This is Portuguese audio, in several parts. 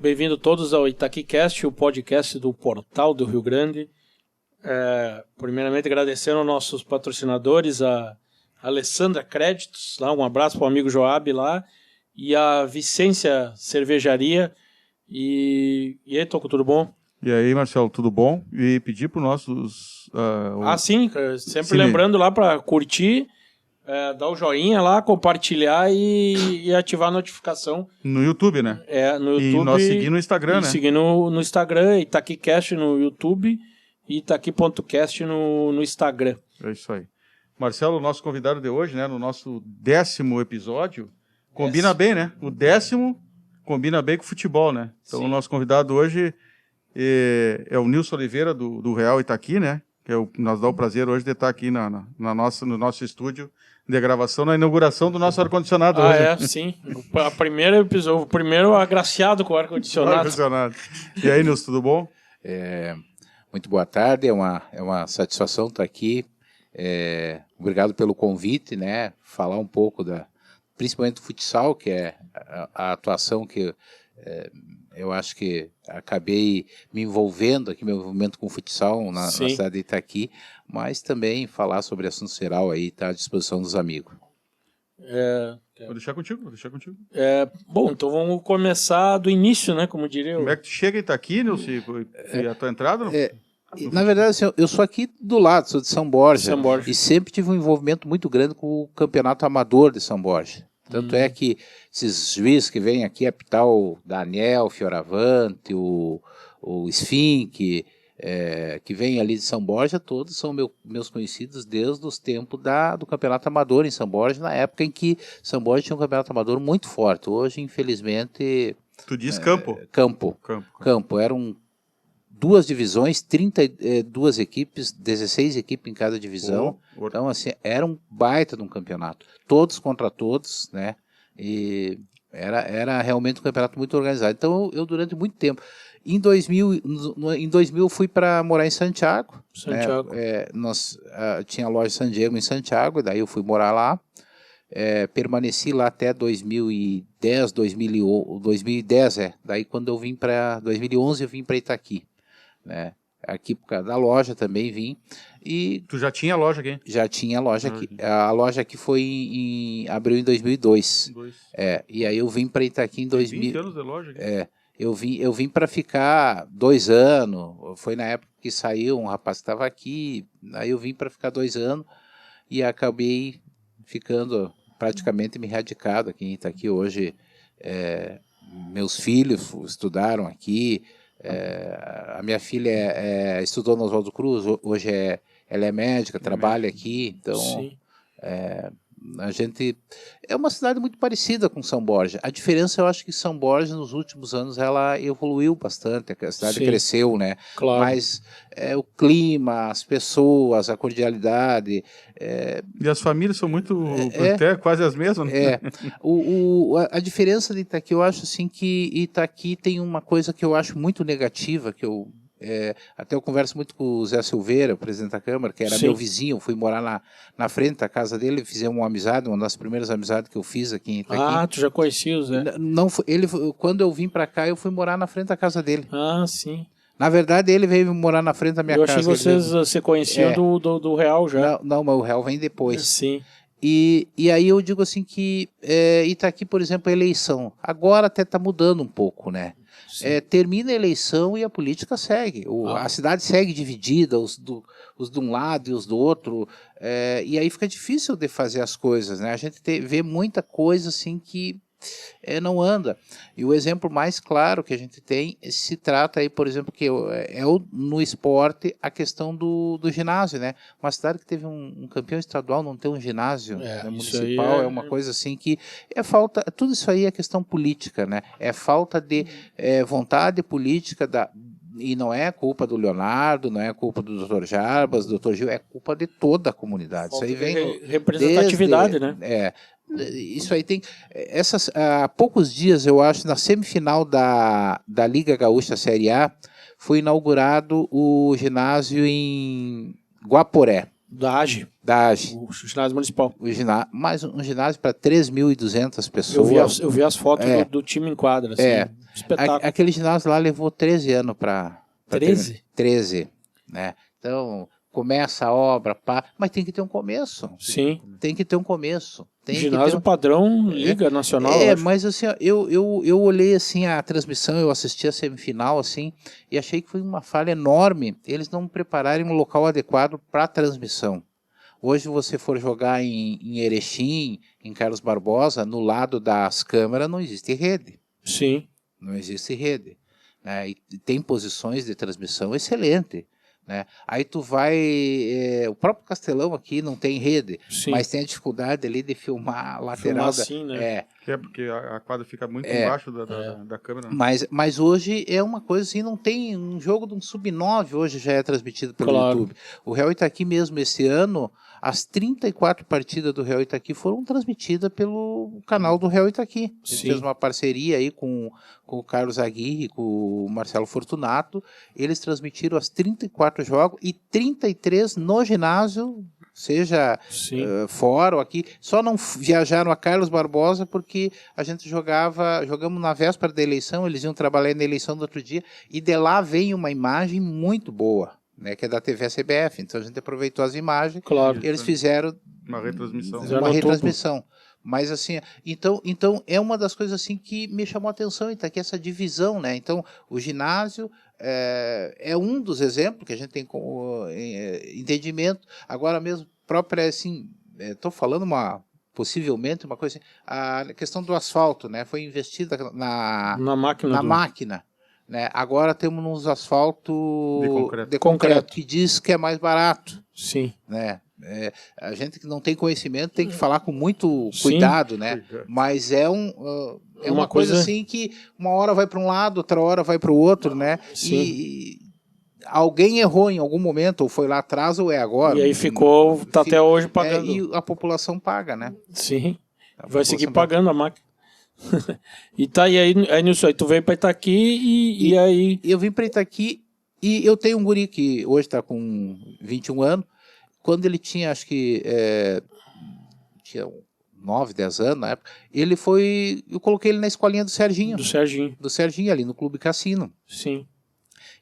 Bem-vindo todos ao ItaquiCast, o podcast do Portal do Rio Grande. Primeiramente agradecendo aos nossos patrocinadores, a Alessandra Créditos, lá, um abraço para o amigo Joab lá, e a Vicência Cervejaria. E aí, Toco, tudo bom? E aí, Marcelo, tudo bom? E pedir para os nossos... sim, sempre lembrando lá para curtir, dar o joinha lá, compartilhar e ativar a notificação. No YouTube, né? No YouTube. E nós seguir no Instagram, né? Seguir no Instagram, ItaquiCast no YouTube e Itaqui.cast no Instagram. É isso aí. Marcelo, o nosso convidado de hoje, né, no nosso 10º episódio, combina bem, né? O 10º combina bem com o futebol, né? Então, sim. O nosso convidado hoje é o Nilson Oliveira, do Real Itaqui, né? Que nós dá o prazer hoje de estar aqui no nosso estúdio de gravação, na inauguração do nosso ar-condicionado hoje. Sim. O primeiro agraciado com o ar-condicionado. E aí, Nilson, tudo bom? Muito boa tarde, é uma satisfação estar aqui. Obrigado pelo convite, né? Falar um pouco principalmente do futsal, que é a atuação que eu acho que acabei me envolvendo aqui, meu envolvimento com o futsal na cidade de Itaqui, mas também falar sobre assunto geral aí, está à disposição dos amigos. Vou deixar contigo. Bom, então vamos começar do início, né? Como diria. Como é que tu chega em Itaqui, Nilson? E a tua entrada? Na verdade, assim, eu sou aqui do lado, sou de São Borja, e sempre tive um envolvimento muito grande com o campeonato amador de São Borja. Tanto é que esses juízes que vêm aqui apitar o Daniel, Fioravante, o Sfink, que vêm ali de São Borja, todos são meus conhecidos desde os tempos do campeonato amador em São Borja, na época em que São Borja tinha um campeonato amador muito forte. Hoje, infelizmente... Tu diz campo? Campo. Eram 2 divisões, 32 equipes, 16 equipes em cada divisão. Então, assim, era um baita de um campeonato. Todos contra todos, né? E era realmente um campeonato muito organizado. Então, eu durante muito tempo... Em 2000 eu fui para morar em Santiago. Né? Nós tinha a loja San Diego em Santiago, e daí eu fui morar lá. Permaneci lá até 2010. Daí quando eu vim para 2011 eu vim para Itaqui, né? Aqui por causa da loja também vim. E tu já tinha loja aqui? Já tinha loja aqui. A loja aqui abriu em 2002. E aí eu vim para Itaqui em 2000. 20 anos de loja aqui. Eu vim para ficar 2 anos. Foi na época que saiu um rapaz que estava aqui. Aí eu vim para ficar 2 anos e acabei ficando praticamente me radicado aqui em Itaqui. Hoje meus filhos estudaram aqui. A minha filha estudou no Oswaldo Cruz. Hoje ela é médica, trabalha aqui. Então a gente é uma cidade muito parecida com São Borja. A diferença, eu acho que São Borja nos últimos anos ela evoluiu bastante, a cidade cresceu, né? Claro. Mas o clima, as pessoas, a cordialidade. E as famílias são muito até quase as mesmas, né? A diferença de Itaqui, eu acho assim que Itaqui tem uma coisa que eu acho muito negativa, que até eu converso muito com o Zé Silveira, o presidente da Câmara, que era meu vizinho. Eu fui morar na frente da casa dele, fizemos uma amizade, uma das primeiras amizades que eu fiz aqui em Itaqui. Tu já conhecia o Zé? Não, quando eu vim para cá, eu fui morar na frente da casa dele. Sim. Na verdade, ele veio morar na frente da minha casa. Eu achei que vocês se conheciam do Real já. Não, mas o Real vem depois. Sim. E aí eu digo assim que Itaqui, por exemplo, a eleição, agora até está mudando um pouco, né? Termina a eleição e a política segue. A cidade segue dividida, os de um lado e os do outro. E aí fica difícil de fazer as coisas, né? A gente vê muita coisa assim que não anda. E o exemplo mais claro que a gente tem se trata aí, por exemplo, que no esporte a questão do ginásio, né? Uma cidade que teve um campeão estadual não ter um ginásio municipal é uma coisa assim que falta. Tudo isso aí é questão política, né? É falta de vontade política e não é culpa do Leonardo, não é culpa do Dr. Jarbas, do Dr. Gil, é culpa de toda a comunidade. Falta isso aí vem representatividade, né? Isso aí tem. Há poucos dias, eu acho, na semifinal da Liga Gaúcha Série A, foi inaugurado o ginásio em Guaporé. Da AGE. O ginásio municipal. Mais um ginásio para 3.200 pessoas. Eu vi as fotos do time em quadra. Assim. Espetáculo. Aquele ginásio lá levou 13 anos para 13? 13, né? Então, começa a obra, mas tem que ter um começo. Sim. Tem que ter um começo. Tem Ginásio que ter padrão Liga Nacional. eu acho. mas assim, ó, eu olhei assim a transmissão, eu assisti a semifinal assim, e achei que foi uma falha enorme eles não prepararem um local adequado para a transmissão. Hoje você for jogar em Erechim, em Carlos Barbosa, no lado das câmeras não existe rede. Sim. Não existe rede, né? E tem posições de transmissão excelente, né? Aí tu vai, o próprio Castelão aqui não tem rede, Sim. mas tem a dificuldade ali de filmar a lateral. Assim, né? É porque a quadra fica muito embaixo da câmera. Mas hoje é uma coisa assim, não tem um jogo de um sub-9 hoje já é transmitido pelo Claro. YouTube. O Real Itaqui mesmo esse ano, as 34 partidas do Real Itaqui foram transmitidas pelo canal do Real Itaqui. Ele Sim. fez uma parceria aí com o Carlos Aguirre, com o Marcelo Fortunato. Eles transmitiram as 34 jogos e 33 no ginásio, seja fora ou aqui. Só não viajaram a Carlos Barbosa porque a gente jogamos na véspera da eleição, eles iam trabalhar na eleição do outro dia, e de lá vem uma imagem muito boa, né, que é da TV CBF. Então a gente aproveitou as imagens, Claro. eles fizeram Uma retransmissão. uma retransmissão. Mas assim, então é uma das coisas assim que me chamou a atenção, e tá aqui essa divisão, né? Então o ginásio é um dos exemplos que a gente tem com entendimento. Agora mesmo, própria assim, estou falando possivelmente uma coisa assim, a questão do asfalto, né? Foi investida na máquina. Né? Agora temos uns asfaltos de concreto que diz que é mais barato. Sim. Né? A gente que não tem conhecimento tem que falar com muito cuidado, né? Mas é uma coisa assim que uma hora vai para um lado, outra hora vai para o outro, né? Sim. E alguém errou em algum momento, ou foi lá atrás ou é agora. E aí tá até hoje pagando. E a população paga, né? Sim. Vai seguir pagando a máquina. E tá, e aí Nilson, aí tu veio para Itaqui e aí... Eu vim para Itaqui e eu tenho um guri que hoje está com 21 anos. Quando ele tinha, acho que tinha 9, 10 anos na época, eu coloquei ele na escolinha do Serginho. Do Serginho, ali no Clube Cassino. Sim.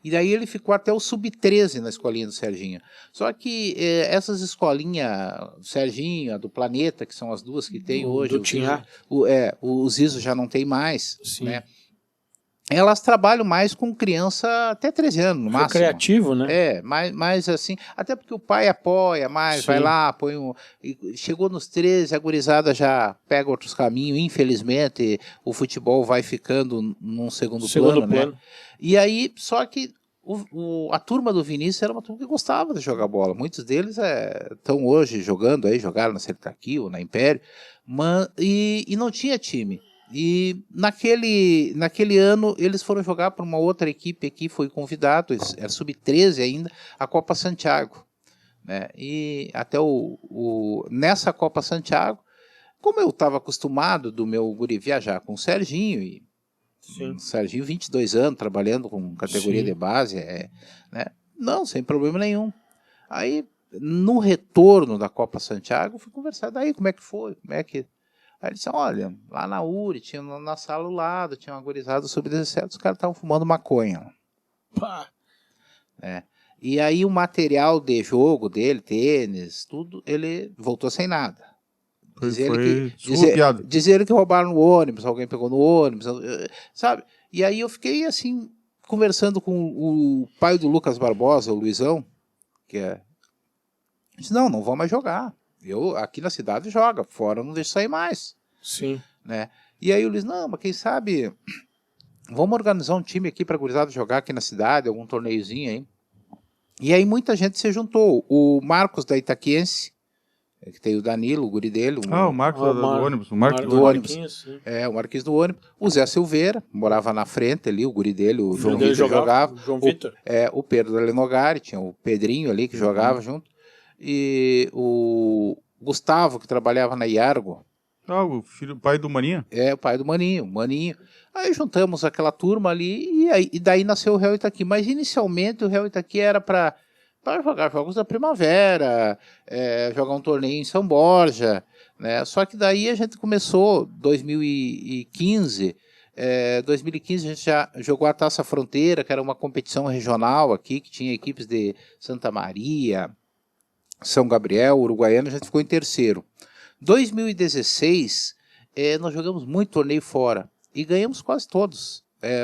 E daí ele ficou até o sub-13 na escolinha do Serginho. Só que essas escolinhas, do Serginho, a do Planeta, que são as duas que tem hoje. Do Tinhá. O Zizo já não tem mais. Sim. Né? Elas trabalham mais com criança até 13 anos, no máximo. Recreativo, né? Mais assim, até porque o pai apoia mais, vai lá, chegou nos 13, a gurizada já pega outros caminhos, infelizmente o futebol vai ficando num segundo plano, né? E aí, só que a turma do Vinícius era uma turma que gostava de jogar bola, muitos deles estão hoje jogando aí, jogaram na Itaqui ou na Império, e não tinha time. E naquele ano eles foram jogar para uma outra equipe aqui, foi convidado, era sub-13 ainda, a Copa Santiago. Né? E até nessa Copa Santiago, como eu estava acostumado do meu guri viajar com o Serginho, e o Serginho 22 anos, trabalhando com categoria de base, né? Não, sem problema nenhum. Aí, no retorno da Copa Santiago, fui conversar, daí como é que foi, Aí ele disse, olha, lá na URI, tinha na sala ao lado, tinha uma gurizada sub-17, os caras estavam fumando maconha. Pá. E aí o material de jogo dele, tênis, tudo, ele voltou sem nada. Dizer que roubaram no ônibus, alguém pegou no ônibus, sabe? E aí eu fiquei assim, conversando com o pai do Lucas Barbosa, o Luizão, disse, não vou mais jogar. Eu aqui na cidade joga, fora eu não deixo sair mais. Sim. Né? E aí o Luiz, não, mas quem sabe vamos organizar um time aqui para gurizada jogar aqui na cidade, algum torneiozinho aí. E aí muita gente se juntou. O Marcos da Itaquiense, que tem o Danilo, o guri dele. O Marcos do ônibus. O Marcos do ônibus. O Marquinhos do ônibus. O Zé Silveira, morava na frente ali, o guri dele, o João Vitor jogava. João Vitor. O Pedro da Lenogari, tinha o Pedrinho ali que jogava junto. E o Gustavo, que trabalhava na Iargo. O pai do Maninho? O pai do Maninho. Aí juntamos aquela turma ali e daí nasceu o Real Itaqui. Mas inicialmente o Real Itaqui era para jogar jogos da primavera, jogar um torneio em São Borja, né? Só que daí a gente começou, 2015, 2015 a gente já jogou a Taça Fronteira, que era uma competição regional aqui, que tinha equipes de Santa Maria, São Gabriel, Uruguaiana, a gente ficou em terceiro. 2016, nós jogamos muito torneio fora e ganhamos quase todos.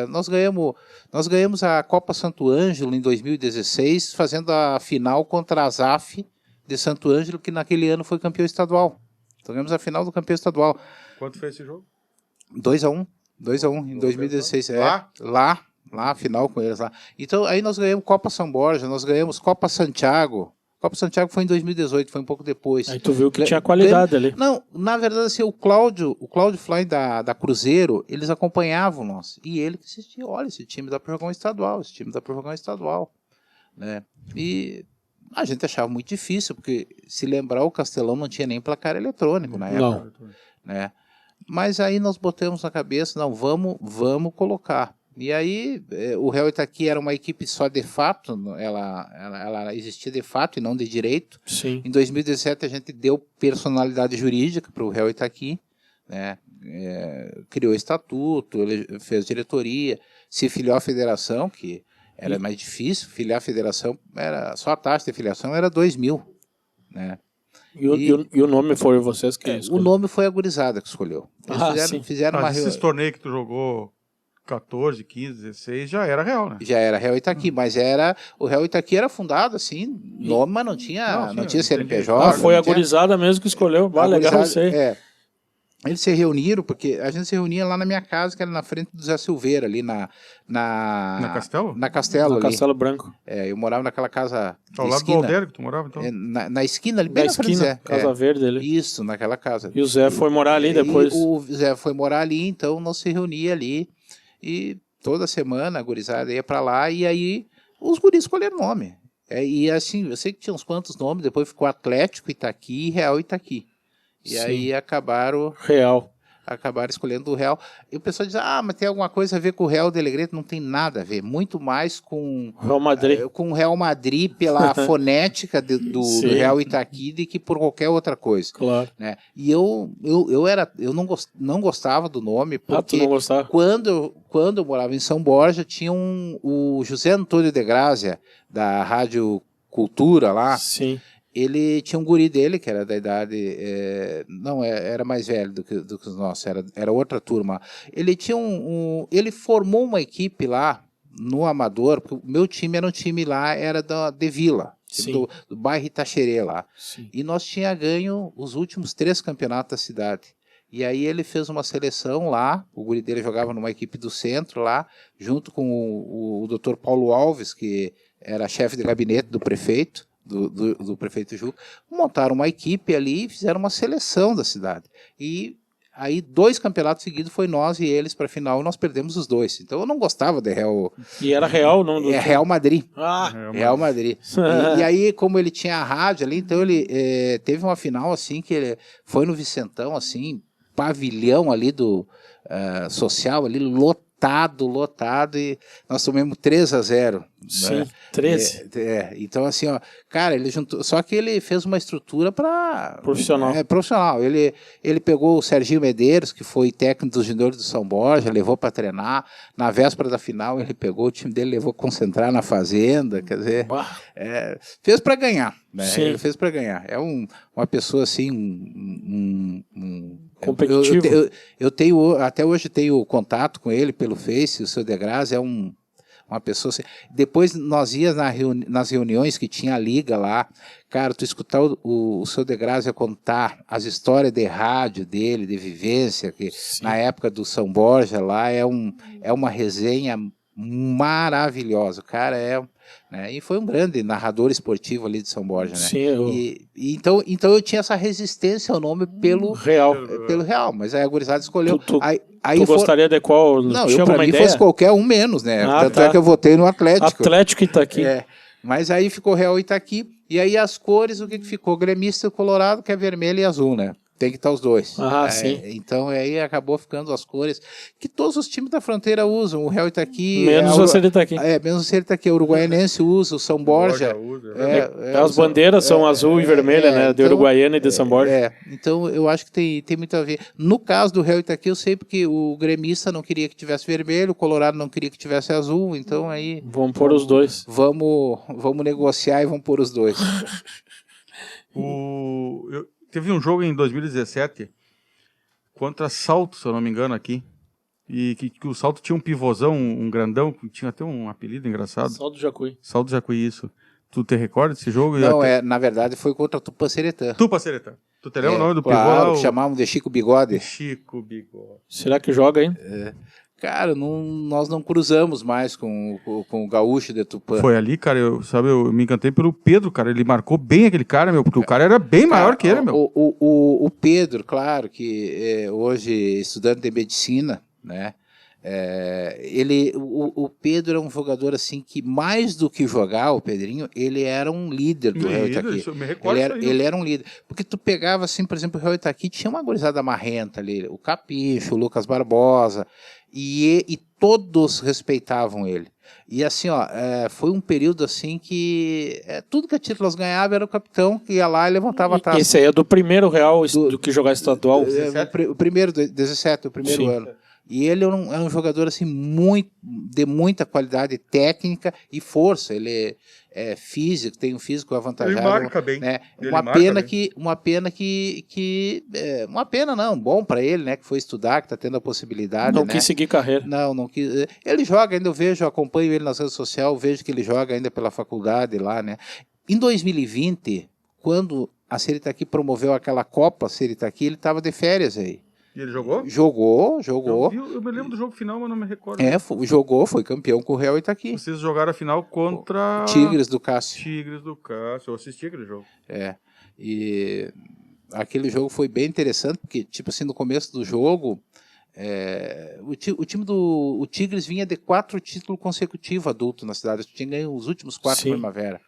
Nós ganhamos a Copa Santo Ângelo em 2016, fazendo a final contra a ZAF de Santo Ângelo, que naquele ano foi campeão estadual. Então ganhamos a final do campeão estadual. Quanto foi esse jogo? 2-1 em 2016. Lá, a final com eles lá. Então aí nós ganhamos Copa São Borja, nós ganhamos Copa Santiago. Copa Santiago foi em 2018, foi um pouco depois. Aí tu viu que tinha qualidade ali. Não, na verdade, assim, o Cláudio Fly da Cruzeiro, eles acompanhavam nós. E ele que assistia, olha, esse time dá para jogar um estadual, né? E a gente achava muito difícil, porque se lembrar, o Castelão não tinha nem placar eletrônico na época. Né? Mas aí nós botamos na cabeça, não, vamos colocar. E aí, o Real Itaqui era uma equipe só de fato, ela existia de fato e não de direito. Sim. Em 2017 a gente deu personalidade jurídica para o Real Itaqui, né? Criou estatuto, ele fez diretoria, se filiou à federação, que era mais difícil, filiar a federação, só a taxa de filiação era 2.000, né? E o nome foi vocês que escolheram? O nome foi a gurizada que escolheu. Eles fizeram uma esses torneios que tu jogou 14, 15, 16, já era Real, né? Já era Real Itaqui, mas o Real Itaqui era fundado assim, nome, mas não tinha CNPJ. Foi a gurizada mesmo que escolheu, legal, não sei. Eles se reuniram, porque a gente se reunia lá na minha casa, que era na frente do Zé Silveira, ali na Castelo? Na Castelo, na ali. Castelo Branco. Eu morava naquela casa. Ao lado do Aldeiro que tu morava, então? Na esquina ali, bem na frente do Zé. Casa Verde ali. Isso, naquela casa. E o Zé foi morar ali depois. O Zé foi morar ali, então nós se reunia ali. E toda semana a gurizada ia pra lá, e aí os guris escolheram nome. E assim, eu sei que tinha uns quantos nomes, depois ficou Atlético Itaqui e Real Itaqui. E aí acabaram escolhendo o Real. E o pessoal diz, mas tem alguma coisa a ver com o Real de Alegrete? Não tem nada a ver, muito mais com Real Madrid. Com o Real Madrid pela fonética do Real Itaqui do que por qualquer outra coisa. Claro. Né? E eu não gostava do nome, porque tu não gostava? quando eu morava em São Borja, tinha o José Antônio de Grazia, da Rádio Cultura lá. Sim. Ele tinha um guri dele, que era da idade... era mais velho do que os nossos, era outra turma. Ele tinha ele formou uma equipe lá, no Amador, porque o meu time era um time lá, era de Vila, do bairro Itaxerê lá. Sim. E nós tinha ganho os últimos 3 campeonatos da cidade. E aí ele fez uma seleção lá, o guri dele jogava numa equipe do centro lá, junto com o Dr. Paulo Alves, que era chefe de gabinete do prefeito, do prefeito Ju, montaram uma equipe ali e fizeram uma seleção da cidade. E aí 2 campeonatos seguidos foi nós e eles para a final, e nós perdemos os 2. Então eu não gostava de Real. E era Real, não? Real Madrid. Real Madrid. E aí, como ele tinha a rádio ali, então ele teve uma final assim, que ele foi no Vicentão, assim, pavilhão ali do social, ali, lotado, e nós tomamos 3-0. Sim, né? 13. Então, assim, ó, cara, ele juntou. Só que ele fez uma estrutura para. Profissional. Profissional. Ele pegou o Serginho Medeiros, que foi técnico dos juniores do São Borja, levou para treinar. Na véspera da final, ele pegou o time dele, levou concentrar na fazenda. Quer dizer, fez para ganhar. Né? Sim. Ele fez para ganhar. É uma pessoa assim, competitivo. Eu tenho, até hoje tenho contato com ele pelo Face, o seu Degraz é uma pessoa assim. Depois nós íamos nas reuniões que tinha a liga lá, cara, tu escutar o seu Degraz contar as histórias de rádio dele, de vivência, que na época do São Borja lá, é uma resenha maravilhosa, o cara né? E foi um grande narrador esportivo ali de São Borja, né? Sim, então eu tinha essa resistência ao nome pelo Real, mas aí a gurizada escolheu. Aí gostaria de qual? Não, pra mim fosse qualquer um menos, né? Tanto é que eu votei no Atlético. Atlético Itaqui. Mas aí ficou Real Itaqui, e aí as cores, o que ficou? Gremista e Colorado, que é vermelho e azul, né? Tem que estar os dois. Sim. Então aí acabou ficando as cores que todos os times da fronteira usam. O Real Itaqui. Menos o Ceritaqui. Menos o Ceritaqui. O Uruguaianense usa, o São Borja. As bandeiras são azul e vermelha, né? De Uruguaiana e de São Borja. Então eu acho que tem muito a ver. No caso do Real Itaqui, eu sei porque o gremista não queria que tivesse vermelho, o Colorado não queria que tivesse azul. Então aí. Vamos pôr os dois. Vamos negociar e vamos pôr os dois. Teve um jogo em 2017 contra Salto, se eu não me engano, aqui. E que o Salto tinha um pivôzão, um grandão, que tinha até um apelido engraçado. Salto Jacuí. Salto Jacuí, isso. Tu te recorda desse jogo? Não, na verdade foi contra Tupanciretã. Tupanciretã. Tu te lembra o nome do claro, pivô? Chamavam de Chico Bigode. Chico Bigode. Será que joga, hein? Cara, nós não cruzamos mais com o gaúcho de Tupã. Foi ali, cara, eu me encantei pelo Pedro, cara. Ele marcou bem aquele cara, meu, porque o cara era bem maior que ele, meu. O Pedro, claro, que hoje estudante de medicina, né? O Pedro é um jogador assim que mais do que jogar, o Pedrinho, ele era um líder do Real Itaqui. Ele era um líder. Porque tu pegava assim, por exemplo, o Real Itaqui tinha uma gurizada marrenta ali, o Capicho, o Lucas Barbosa, e todos respeitavam ele. E assim, foi um período assim que tudo que a Títulos ganhava era o capitão que ia lá e levantava a taça. Esse aí é do primeiro Real do que jogar estadual? O primeiro, 17, o primeiro Sim. ano. E ele era um jogador assim, de muita qualidade técnica e força. Ele é físico, tem um físico avantajado. Ele marca bem. Né? Uma pena não, bom para ele, né? Que foi estudar, que está tendo a possibilidade. Não quis seguir carreira. Não quis. Ele joga ainda, acompanho ele nas redes sociais, vejo que ele joga ainda pela faculdade lá, né? Em 2020, quando a Ceritaqui promoveu aquela Copa Ceritaqui, ele estava de férias aí. E ele jogou? Jogou. Eu me lembro do jogo final, mas não me recordo. Foi campeão com o Real Itaqui. Vocês jogaram a final contra... Tigres do Cássio. Eu assisti aquele jogo. E aquele jogo foi bem interessante, porque, tipo assim, no começo do jogo, o time do Tigres vinha de 4 títulos consecutivos adulto na cidade. Tinha ganho os últimos 4 primavera.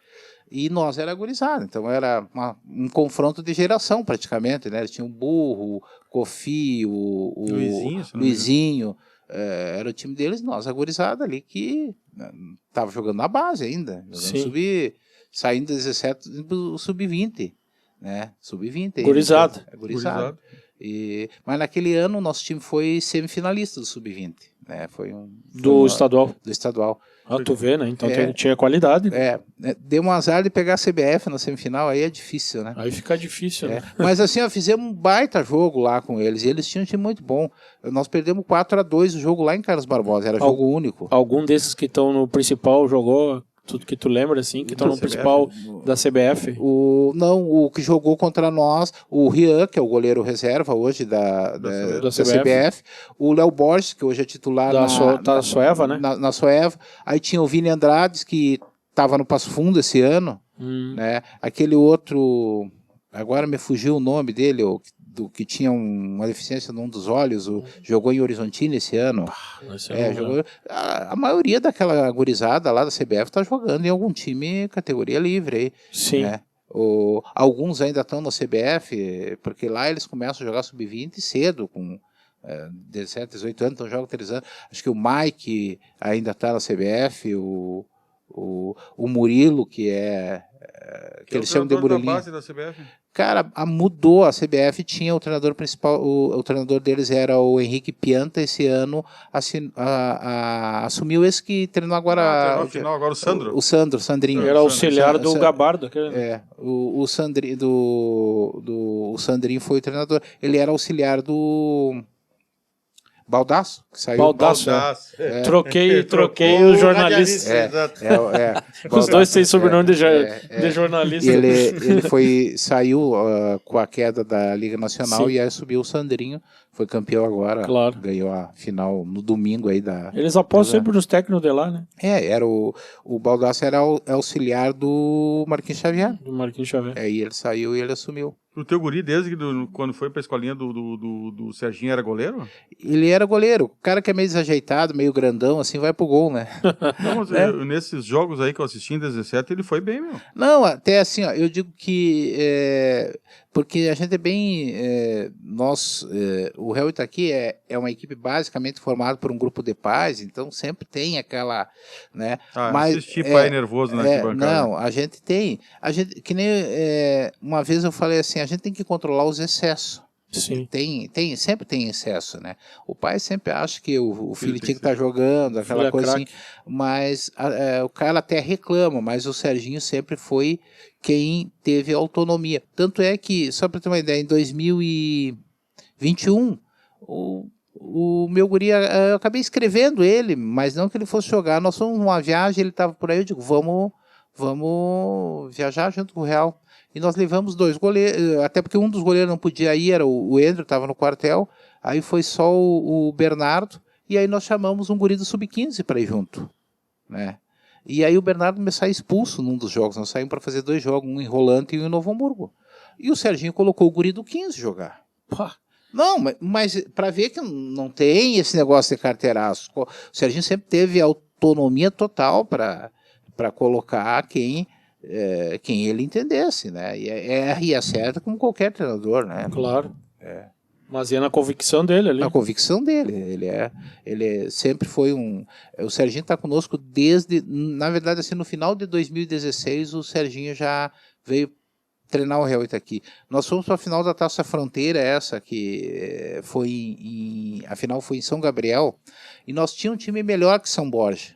E nós era gurizada, então era um confronto de geração praticamente, né? Eles tinham o Burro, o Kofi, o Luizinho, era o time deles, nós a gurizada ali que estava jogando na base ainda, saindo 17 do sub-20, né? Sub-20. Gurizada. Gurizada. Mas naquele ano o nosso time foi semifinalista do sub-20, né? Do estadual. Do estadual. Tu vê, né? Então tinha qualidade. Deu um azar de pegar a CBF na semifinal, aí é difícil, né? Aí fica difícil, né? Mas assim, fizemos um baita jogo lá com eles, e eles tinham um time muito bom. Nós perdemos 4-2 o jogo lá em Carlos Barbosa, era jogo único. Algum desses que estão no principal jogou... Tudo que tu lembra, assim, que estão no principal da CBF? O que jogou contra nós, o Rian, que é o goleiro reserva hoje da CBF. O Léo Borges, que hoje é titular na Soeva, né? Na Soeva. Aí tinha o Vini Andrades, que estava no Passo Fundo esse ano. Né? Aquele outro, agora me fugiu o nome dele, que tinha uma deficiência num dos olhos, jogou em Horizontina esse ano. A maioria daquela gurizada lá da CBF está jogando em algum time categoria livre aí. Sim. Né? Alguns ainda estão na CBF, porque lá eles começam a jogar sub-20 cedo, com 17, 18 anos, então jogam 3 anos. Acho que o Mike ainda está na CBF, o Murilo, que eles chamam de Murilinho. Base da CBF? Cara, mudou a CBF, tinha o treinador principal, o treinador deles era o Henrique Pianta, esse ano assumiu esse que treinou agora... agora o Sandro. O Sandrinho. Era auxiliar do Gabardo. O Sandrinho foi o treinador. Ele era auxiliar do... Baldasso, que saiu. Baldasso. Troquei os jornalistas. Os dois têm sobrenome de jornalista. Ele saiu com a queda da Liga Nacional. E aí subiu o Sandrinho, foi campeão agora. Claro. Ganhou a final no domingo aí da. Eles apostam sempre nos técnicos de lá, né? Era o Baldasso era auxiliar do Marquinhos Xavier. Do Marquinhos Xavier. E ele saiu e ele assumiu. O teu guri, desde quando foi pra escolinha do Serginho, era goleiro? Ele era goleiro. O cara que é meio desajeitado, meio grandão, assim, vai pro gol, né? Não, mas nesses jogos aí que eu assisti em 17, ele foi bem, meu. Não, até assim, ó, eu digo que porque a gente é bem... o Real Itaqui é uma equipe basicamente formada por um grupo de pais, então sempre tem aquela... Né, mas, esse pai nervoso na arquibancada. Não, a gente tem... que nem uma vez eu falei assim, a gente tem que controlar os excessos. Sim. Sempre tem excesso, né? O pai sempre acha que o filho tinha que estar jogando, aquela coisa assim, mas o cara até reclama, mas o Serginho sempre foi quem teve autonomia. Tanto é que, só para ter uma ideia, em 2021, o meu guri, eu acabei escrevendo ele, mas não que ele fosse jogar, nós fomos numa viagem, ele estava por aí, eu digo, vamos viajar junto com o Real. E nós levamos 2 goleiros, até porque um dos goleiros não podia ir, era o Andrew, estava no quartel, aí foi só o Bernardo, e aí nós chamamos um guri do Sub-15 para ir junto, né? E aí o Bernardo me sai expulso num dos jogos, nós saímos para fazer 2 jogos, um em Rolante e um em Novo Hamburgo. E o Serginho colocou o guri do 15 jogar. Pá. Não, mas para ver que não tem esse negócio de carteiraço, o Serginho sempre teve autonomia total para colocar quem ele entendesse, né? E é certo como qualquer treinador, né? Claro. Mas é na convicção dele ali. Na convicção dele. Ele sempre foi o Serginho está conosco desde, na verdade, assim, no final de 2016, o Serginho já veio treinar o Real Itaqui. Nós fomos para a final da Taça Fronteira, essa que a final foi em São Gabriel, e nós tínhamos um time melhor que São Borja.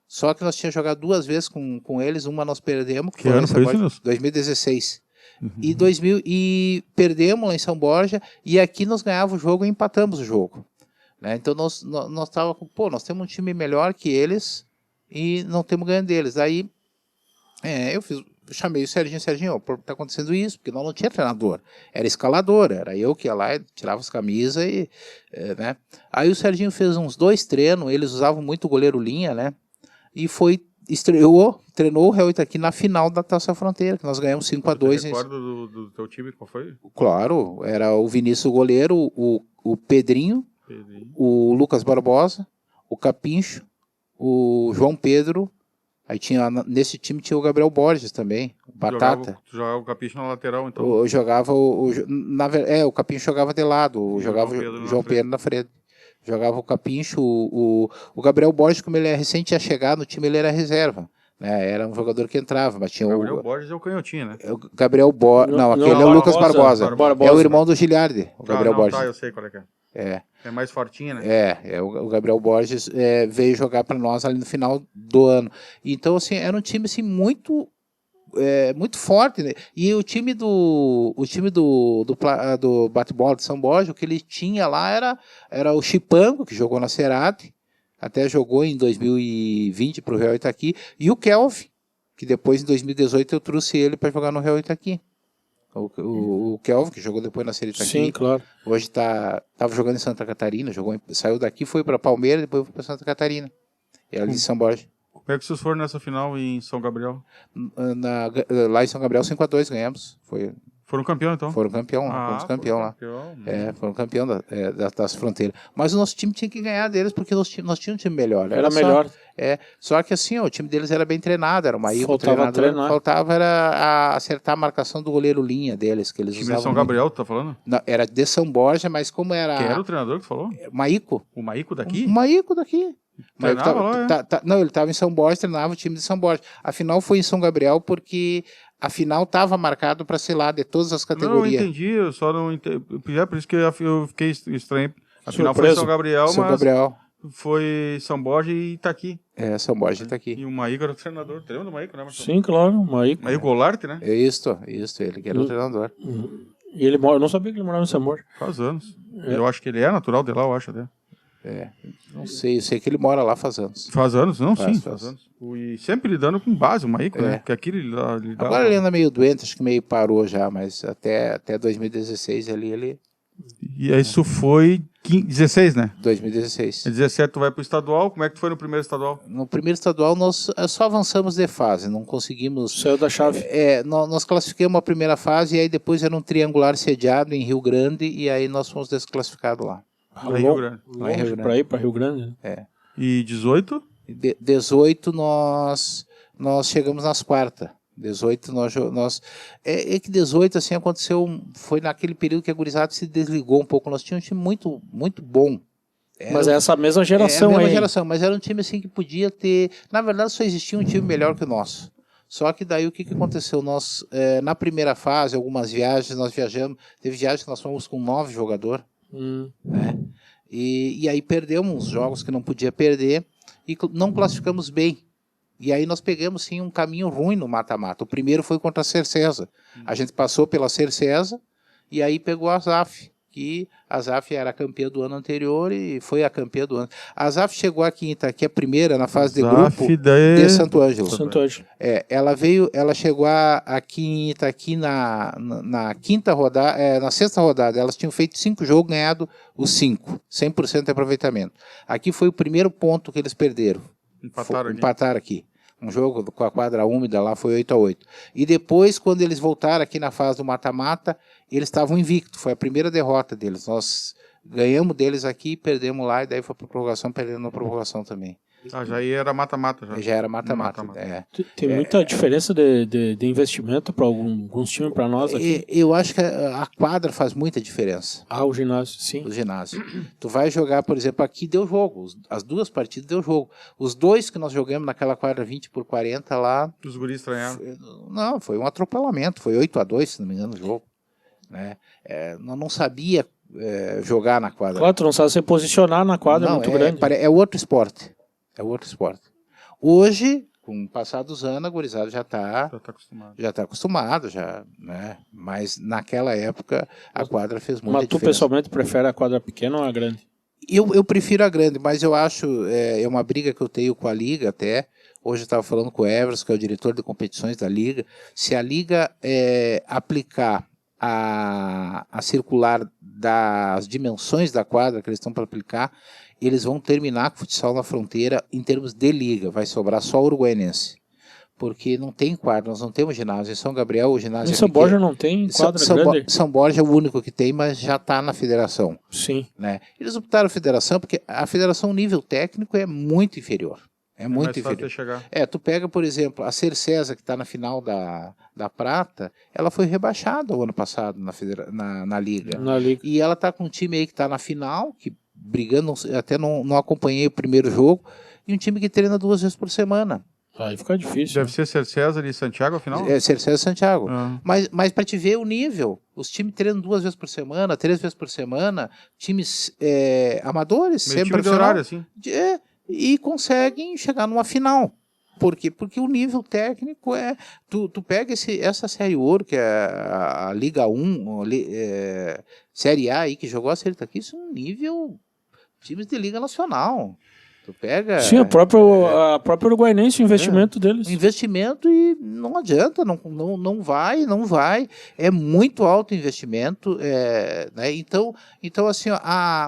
Só que nós tínhamos jogado 2 vezes com eles, uma nós perdemos. Que ano foi isso? 2016. E perdemos lá em São Borja, e aqui nós ganhávamos o jogo e empatamos o jogo. Né? Então nós tava nós temos um time melhor que eles e não temos ganho deles. Aí eu chamei o Serginho, tá acontecendo isso, porque nós não tinha treinador, era escalador, era eu que ia lá e tirava as camisas né? Aí o Serginho fez uns 2 treinos, eles usavam muito o goleiro linha, né? E treinou o Real Itaqui na final da Taça Fronteira, que nós ganhamos 5-2. Você recorda do teu time, qual foi? Claro, era o Vinícius goleiro, o Pedrinho, o Lucas Barbosa, o Capincho, o João Pedro, aí nesse time tinha o Gabriel Borges também, o Batata. Tu jogava o Capincho na lateral, então? Eu jogava, o Capincho jogava de lado, jogava o João Pedro na frente. Jogava o Capincho, o Gabriel Borges, como ele recente tinha chegado no time, ele era reserva. Né? Era um jogador que entrava, mas tinha o Gabriel Borges é o canhotinho, né? O Gabriel Borges, aquele é o Lucas Barbosa. É o irmão do Giliardi, o Gabriel Borges. Tá, eu sei qual é que é. É mais fortinho, né? O Gabriel Borges veio jogar para nós ali no final do ano. Então, assim, era um time assim, muito forte, né? E o time do bate-bola de São Borja, o que ele tinha lá era o Chipango, que jogou na Cerati, até jogou em 2020 para o Real Itaqui, e o Kelvin, que depois em 2018 eu trouxe ele para jogar no Real Itaqui. O Kelvin, que jogou depois na Série Itaqui. Sim, claro. Hoje estava jogando em Santa Catarina, saiu daqui, foi para Palmeiras, depois foi para Santa Catarina. Ele de São Borja. Como é que vocês foram nessa final em São Gabriel? Lá em São Gabriel, 5-2 ganhamos. Foram campeão, então? Foram campeão lá. Foram campeão da Taça Fronteira. Mas o nosso time tinha que ganhar deles, porque nós tínhamos um time melhor. Era melhor. Só que assim, o time deles era bem treinado, era uma Faltava era acertar a marcação do goleiro linha deles, que eles time usavam. De São Gabriel, tu tá falando? Não, era de São Borja, mas como era... Quem era o treinador que tu falou? Maíco. O Maíco daqui? O Maíco daqui. Treinava lá, Não, ele estava em São Borja, treinava o time de São Borja. A final foi em São Gabriel porque a final estava marcado para ser lá de todas as categorias. Não, eu entendi, eu só não entendi. Por isso que eu fiquei estranho. A final foi em São Gabriel, foi São Borja e Itaqui. São Borja e Itaqui. E o Maíco era o treinador. Lembra do Maíco, né, Marcelo? Sim, claro, o Maíco. Maíco Golart, né? Isso, ele que era o treinador. E eu não sabia que ele morava em São Borja. Faz anos. Eu acho que ele é natural de lá, eu acho até. Não sei, eu sei que ele mora lá faz anos. Faz anos? Não, faz anos. E sempre lidando com base, o Maíco, né? Porque aqui ele dá... Agora ele anda meio doente, acho que meio parou já, mas até 2016 ali ele... E isso foi 16, né? 2016. Em 17 tu vai pro estadual, como é que tu foi no primeiro estadual? No primeiro estadual nós só avançamos de fase, não conseguimos... Saiu da chave. Nós classificamos a primeira fase e aí depois era um triangular sediado em Rio Grande e aí nós fomos desclassificados lá. Rio Grande. Longe para ir para Rio Grande. E 18? 18 nós chegamos nas quartas. 18 é que 18 assim aconteceu, foi naquele período que a gurizada se desligou um pouco. Nós tínhamos um time muito, muito bom. Mas é essa mesma geração aí. É a mesma geração, mas era um time assim que podia ter... Na verdade, só existia um time melhor que o nosso. Só que daí o que aconteceu? Nós, na primeira fase, algumas viagens, nós viajamos... Teve viagens que nós fomos com 9 jogadores. Né? E aí perdemos jogos que não podia perder e não classificamos bem. E aí nós pegamos, sim, um caminho ruim no mata-mata. O primeiro foi contra a Cercesa. A gente passou pela Cercesa e aí pegou a Azaf, que a Azaf era a campeã do ano anterior e foi a campeã do ano. A Azaf chegou aqui em Itaqui, a primeira na fase de grupo de Santo Ângelo. Ela chegou aqui em Itaqui na quinta rodada, na sexta rodada. Elas tinham feito 5 jogos, ganhado os 5, 100% de aproveitamento. Aqui foi o primeiro ponto que eles perderam. Empataram aqui. Um jogo com a quadra úmida lá foi 8-8. E depois, quando eles voltaram aqui na fase do mata-mata, eles estavam invictos. Foi a primeira derrota deles. Nós ganhamos deles aqui, perdemos lá, e daí foi para prorrogação, perdendo na prorrogação também. Já era mata-mata. Já era mata-mata. Tem muita diferença de investimento para alguns times, para nós aqui? Eu acho que a quadra faz muita diferença. O ginásio, sim. O ginásio. Tu vai jogar, por exemplo, aqui deu jogo. As 2 partidas deu jogo. Os 2 que nós jogamos naquela quadra 20x40 lá... Os guris estranharam. Não, foi um atropelamento. Foi 8-2, se não me engano, o jogo. Né? Não sabia jogar na quadra. Claro, tu não sabe se posicionar na quadra, muito grande. É outro esporte. É outro esporte. Hoje, com o passar dos anos, a gurizada já está acostumado. Né? Mas naquela época a quadra fez muita diferença. Mas tu pessoalmente prefere a quadra pequena ou a grande? Eu prefiro a grande, mas eu acho, é uma briga que eu tenho com a Liga até. Hoje eu estava falando com o Everson, que é o diretor de competições da Liga. Se a Liga aplicar a circular das dimensões da quadra que eles estão para aplicar, eles vão terminar com o futsal na fronteira em termos de liga, vai sobrar só o uruguaiense. Porque não tem quadra, nós não temos ginásio. Em São Gabriel o ginásio... Em São Borja não tem quadra grande? São Borja é o único que tem, mas já está na federação. Sim. Né? Eles optaram a federação porque a federação, o nível técnico é muito inferior. É muito inferior. Tu pega, por exemplo, a Cercesa, que está na final da Prata, ela foi rebaixada o ano passado na Liga. E ela está com um time aí que está na final, que brigando, até não acompanhei o primeiro jogo, e um time que treina 2 vezes por semana. Aí fica difícil. Deve ser Cercesa e Santiago, afinal? Cercesa e Santiago. Mas para te ver o nível, os times treinam 2 vezes por semana, 3 vezes por semana, times amadores, meio sempre time de horário, assim. E conseguem chegar numa final. Por quê? Porque o nível técnico Tu pega essa Série Ouro, que é a Liga 1, Série A aí, que jogou a Série aqui, isso é um nível... Times de Liga Nacional. Tu pega... Sim, a própria Uruguaiense, o investimento deles. O investimento e não adianta, não vai. É muito alto o investimento. Né? Então assim,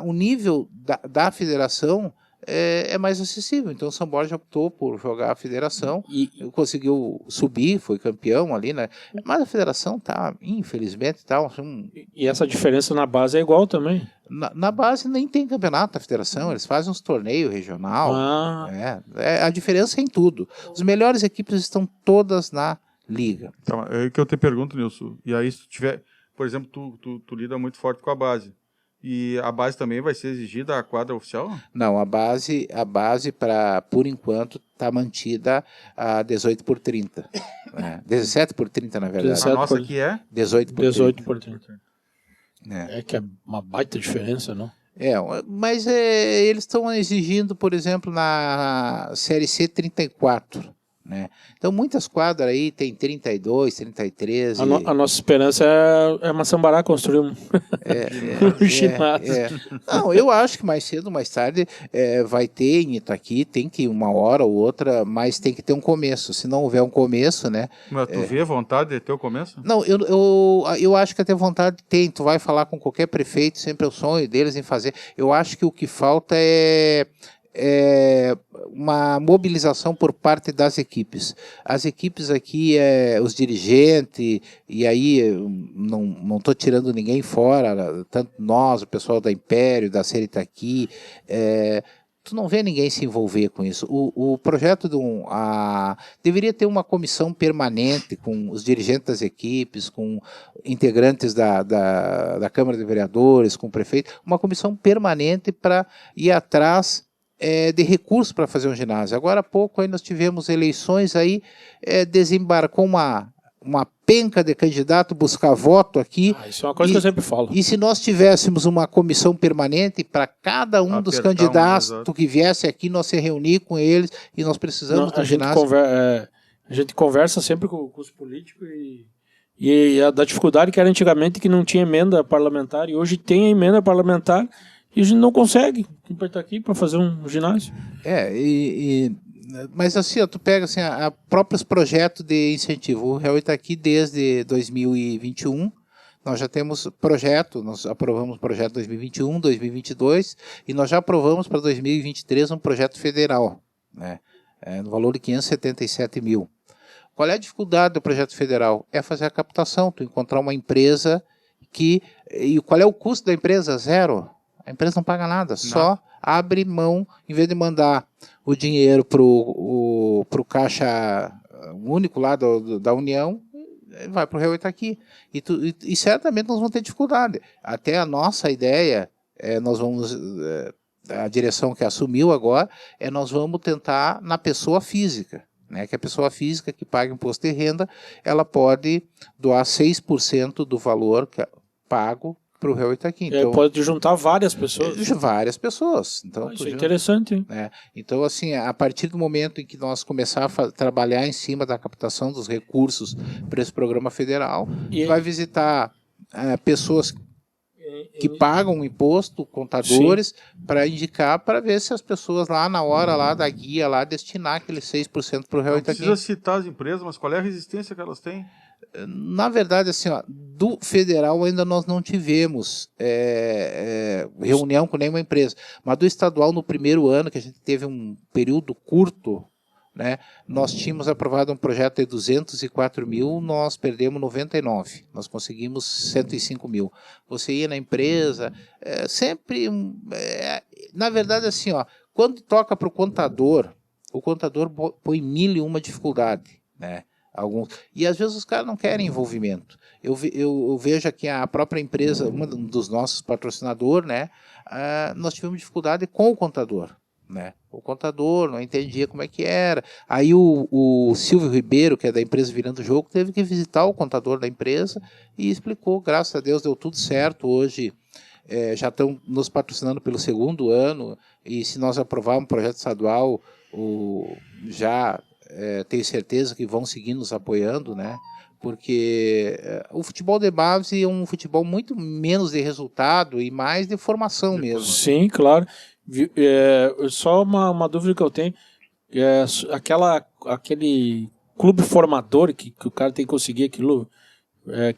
o nível da federação é mais acessível. Então o São Borja optou por jogar a federação e conseguiu subir, foi campeão ali, né? Mas a federação tá, infelizmente, E essa diferença na base é igual também? Na base nem tem campeonato da federação, eles fazem uns torneios regional. A diferença é em tudo. As melhores equipes estão todas na liga. Então, é que eu te pergunto, Nilson. E aí, se tu tiver, por exemplo, tu lida muito forte com a base. E a base também vai ser exigida a quadra oficial? Não, a base por enquanto, está mantida a 18x30. 17x30, na verdade. A nossa aqui é? 18x30. É que é uma baita diferença, não? Mas eles estão exigindo, por exemplo, na Série C 34. Né? Então muitas quadras aí tem 32, 33. A nossa esperança é Maçambará construir um ginásio. Não, eu acho que mais cedo ou mais tarde vai ter em Itaqui, tem que uma hora ou outra, mas tem que ter um começo. Se não houver um começo, né? Mas tu vê vontade de ter o começo? Não, eu acho que até vontade tem. Tu vai falar com qualquer prefeito, sempre é o sonho deles em fazer. Eu acho que o que falta é uma mobilização por parte das equipes. As equipes aqui, os dirigentes, e aí não estou tirando ninguém fora, tanto nós, o pessoal da Império, da Série Itaqui, tu não vê ninguém se envolver com isso. O projeto deveria ter uma comissão permanente com os dirigentes das equipes, com integrantes da Câmara de Vereadores, com o prefeito, uma comissão permanente para ir atrás de recursos para fazer um ginásio. Agora há pouco aí nós tivemos eleições, aí desembarcou uma penca de candidato buscar voto aqui. Isso é uma coisa que eu sempre falo. E se nós tivéssemos uma comissão permanente para cada um dos candidatos que viesse aqui, nós se reunir com eles e nós precisamos do ginásio. A gente conversa sempre com os políticos e da dificuldade que era antigamente que não tinha emenda parlamentar e hoje tem a emenda parlamentar e a gente não consegue estar aqui para fazer um ginásio. Mas assim, tu pega assim, próprios projetos de incentivo. O Real está aqui desde 2021. Nós já temos projeto, nós aprovamos o projeto 2021, 2022 e nós já aprovamos para 2023 um projeto federal, né, no valor de 577 mil. Qual é a dificuldade do projeto federal? É fazer a captação, tu encontrar uma empresa e qual é o custo da empresa? Zero. A empresa não paga nada, só abre mão, em vez de mandar o dinheiro para o caixa único lá da União, vai para o Real Itaqui. E certamente nós vamos ter dificuldade. Até a nossa ideia, nós vamos, a direção que assumiu agora, nós vamos tentar na pessoa física. Né, que a pessoa física que paga imposto de renda, ela pode doar 6% do valor pago para o Real Itaqui. Então, pode juntar várias pessoas. Várias pessoas. Então, isso é interessante. Então, assim, a partir do momento em que nós começarmos a trabalhar em cima da captação dos recursos para esse programa federal, vai visitar pessoas que pagam imposto, contadores, para indicar, para ver se as pessoas lá na hora lá da guia, lá destinar aqueles 6% para o Real Itaqui. Não precisa citar as empresas, mas qual é a resistência que elas têm? Na verdade, assim, do federal ainda nós não tivemos reunião com nenhuma empresa, mas do estadual no primeiro ano, que a gente teve um período curto, né, nós tínhamos aprovado um projeto de 204 mil, nós perdemos 99, nós conseguimos 105 mil. Você ia na empresa, sempre, na verdade, assim, quando toca para o contador põe 1001 dificuldade, né? E às vezes os caras não querem envolvimento. Eu vejo aqui a própria empresa, um dos nossos patrocinadores, né, nós tivemos dificuldade com o contador. Né? O contador não entendia como é que era. Aí o Silvio Ribeiro, que é da empresa Virando o Jogo, teve que visitar o contador da empresa e explicou. Graças a Deus deu tudo certo. Hoje já estão nos patrocinando pelo segundo ano e se nós aprovarmos um projeto estadual, tenho certeza que vão seguir nos apoiando, né? Porque o futebol de base é um futebol muito menos de resultado e mais de formação mesmo. Sim, claro. Só uma dúvida que eu tenho, aquele clube formador que o cara tem que conseguir aquilo,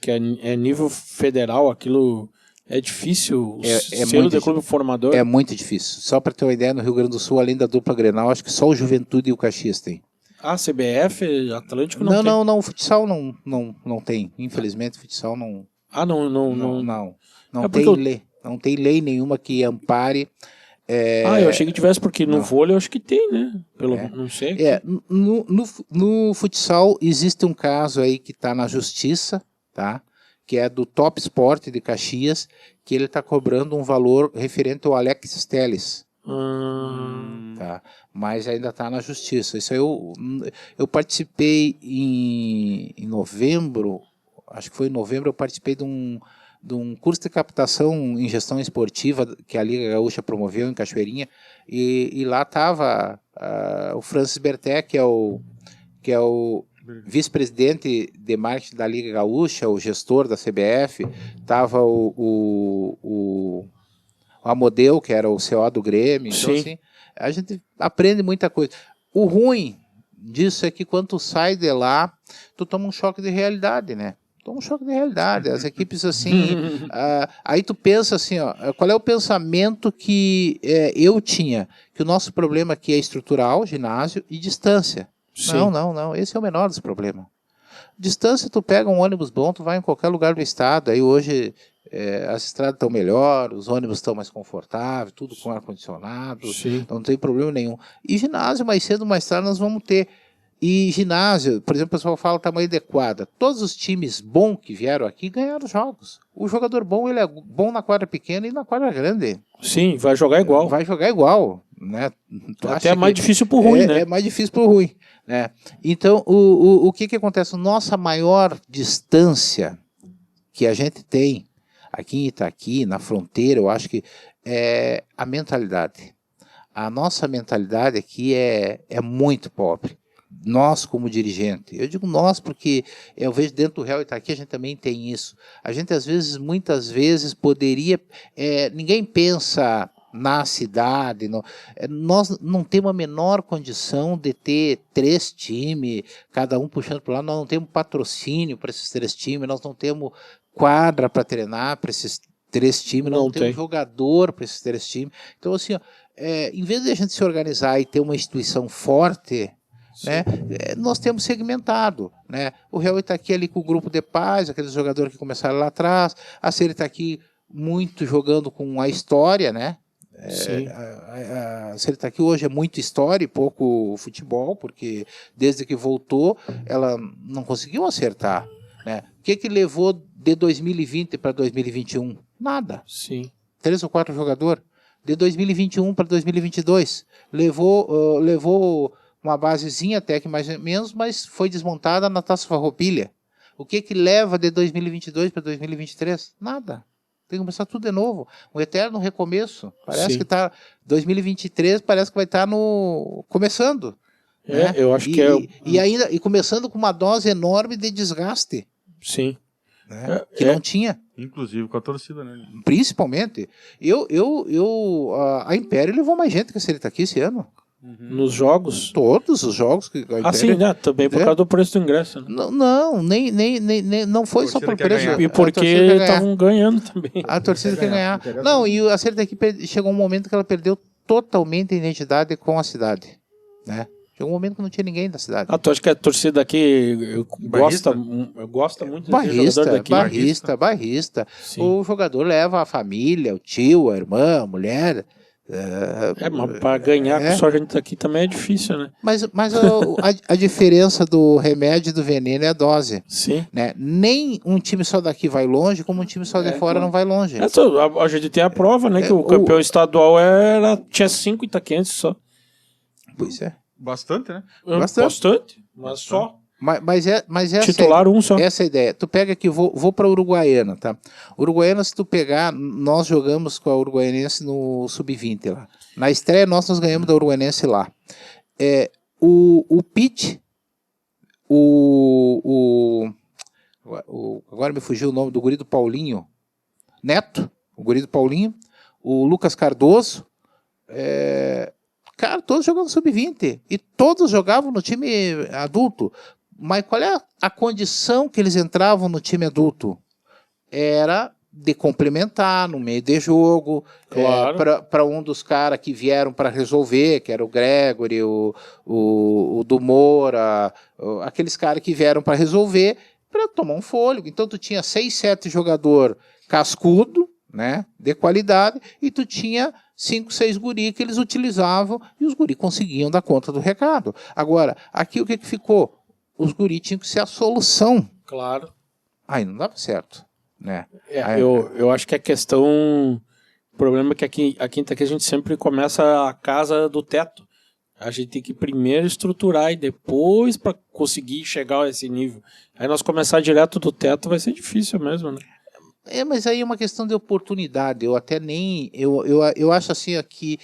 que é nível federal, aquilo é difícil, selo de clube formador? É muito difícil. Só para ter uma ideia, no Rio Grande do Sul, além da dupla Grenal, acho que só o Juventude e o Caxias tem. CBF, Atlântico não tem? Não, o futsal não tem. Infelizmente, o futsal não... Não tem lei. Não tem lei nenhuma que ampare... eu achei que tivesse, porque no vôlei eu acho que tem, né? Não sei. No futsal existe um caso aí que está na justiça, tá? Que é do Top Sport de Caxias, que ele está cobrando um valor referente ao Alex Telles. Tá? Mas ainda está na justiça. Isso aí eu participei em novembro, acho que foi em novembro, eu participei de um curso de captação em gestão esportiva que a Liga Gaúcha promoveu em Cachoeirinha, e lá estava o Francis Berté, que é o vice-presidente de marketing da Liga Gaúcha, o gestor da CBF, estava o Amodeu, que era o CO do Grêmio. Então, assim, a gente aprende muita coisa. O ruim disso é que quando tu sai de lá, tu toma um choque de realidade, né? Toma um choque de realidade. As equipes, assim... aí tu pensa assim, qual é o pensamento que eu tinha? Que o nosso problema aqui é estrutural, ginásio e distância. Sim. Não. Esse é o menor dos problemas. Distância, tu pega um ônibus bom, tu vai em qualquer lugar do estado. Aí hoje as estradas estão melhor, os ônibus estão mais confortáveis, tudo com ar-condicionado, não tem problema nenhum. E ginásio, mais cedo ou mais tarde, nós vamos ter. E ginásio, por exemplo, o pessoal fala tamanho adequado. Todos os times bons que vieram aqui ganharam jogos. O jogador bom, ele é bom na quadra pequena e na quadra grande. Sim, vai jogar igual. Vai jogar igual, né? Até é mais difícil pro ruim, né? É mais difícil pro ruim, né? Então, o que acontece? Nossa maior distância que a gente tem aqui em Itaqui, na fronteira, eu acho que é a mentalidade. A nossa mentalidade aqui é muito pobre. Nós como dirigente, eu digo nós porque eu vejo dentro do Real Itaqui a gente também tem isso. A gente muitas vezes poderia, ninguém pensa na cidade, nós não temos a menor condição de ter 3 times, cada um puxando para lá, nós não temos patrocínio para esses 3 times, nós não temos quadra para treinar para esses 3 times, nós não temos jogador para esses 3 times. Então assim, em vez de a gente se organizar e ter uma instituição forte, né, nós temos segmentado, né? O Real Itaqui ali com o grupo de paz, aqueles jogadores que começaram lá atrás, a Ser Itaqui muito jogando com a história, né? A Ser Itaqui hoje é muito história e pouco futebol, porque desde que voltou ela não conseguiu acertar, né? O que levou de 2020 para 2021? Nada. 3 ou 4 jogadores. De 2021 para 2022 levou uma basezinha até que mais ou menos, mas foi desmontada na Taça Farroupilha. O que leva de 2022 para 2023? Nada. Tem que começar tudo de novo. Um eterno recomeço. Parece que está 2023, parece que vai estar começando. Né? Eu acho que e começando com uma dose enorme de desgaste. Sim. Né? Que não tinha. Inclusive com a torcida, né? Principalmente. A Império levou mais gente que a Ser Itaqui esse ano. Nos jogos? Todos os jogos que a Império... Sim, né? Também por causa do preço do ingresso. Né? Não, nem não foi só por preço. E porque estavam ganhando também. A torcida quer ganhar. Não, e a Ser Itaqui chegou um momento que ela perdeu totalmente a identidade com a cidade, né? Chegou um momento que não tinha ninguém da cidade. Tu acha que a torcida daqui gosta muito desse jogador daqui? Barrista. O jogador leva a família, o tio, a irmã, a mulher... mas para ganhar com só a gente aqui também é difícil, né? Mas a diferença do remédio e do veneno é a dose. Sim. Né? Nem um time só daqui vai longe, como um time só de fora não vai longe. A gente tem a prova, né? Que o campeão estadual tinha 5 itaquenses só. Pois é. Bastante, né? Bastante, mas só. Mas titular um só. Essa é a ideia. Tu pega aqui, vou para Uruguaiana, tá? Uruguaiana, se tu pegar, nós jogamos com a Uruguaianense no Sub-20 lá. Na estreia nós ganhamos da Uruguaianense lá. O Pitt, agora me fugiu o nome do guri do Paulinho, Neto, o guri do Paulinho, o Lucas Cardoso, cara, todos jogando Sub-20 e todos jogavam no time adulto. Mas qual é a condição que eles entravam no time adulto? Era de complementar no meio de jogo, claro. Para um dos caras que vieram para resolver, que era o Gregory, o do Moura, aqueles caras que vieram para resolver, para tomar um fôlego. Então tu tinha 6, 7 jogador cascudo, né, de qualidade, e tu tinha 5, 6 guri que eles utilizavam e os guri conseguiam dar conta do recado. Agora, aqui o que ficou? Os guri tinham que ser a solução. Claro. Aí não dava certo, né? Eu acho que a questão... O problema é que aqui a gente sempre começa a casa do teto. A gente tem que primeiro estruturar e depois para conseguir chegar a esse nível. Aí nós começar direto do teto vai ser difícil mesmo, né? Mas aí é uma questão de oportunidade. Eu até nem... Eu acho assim aqui...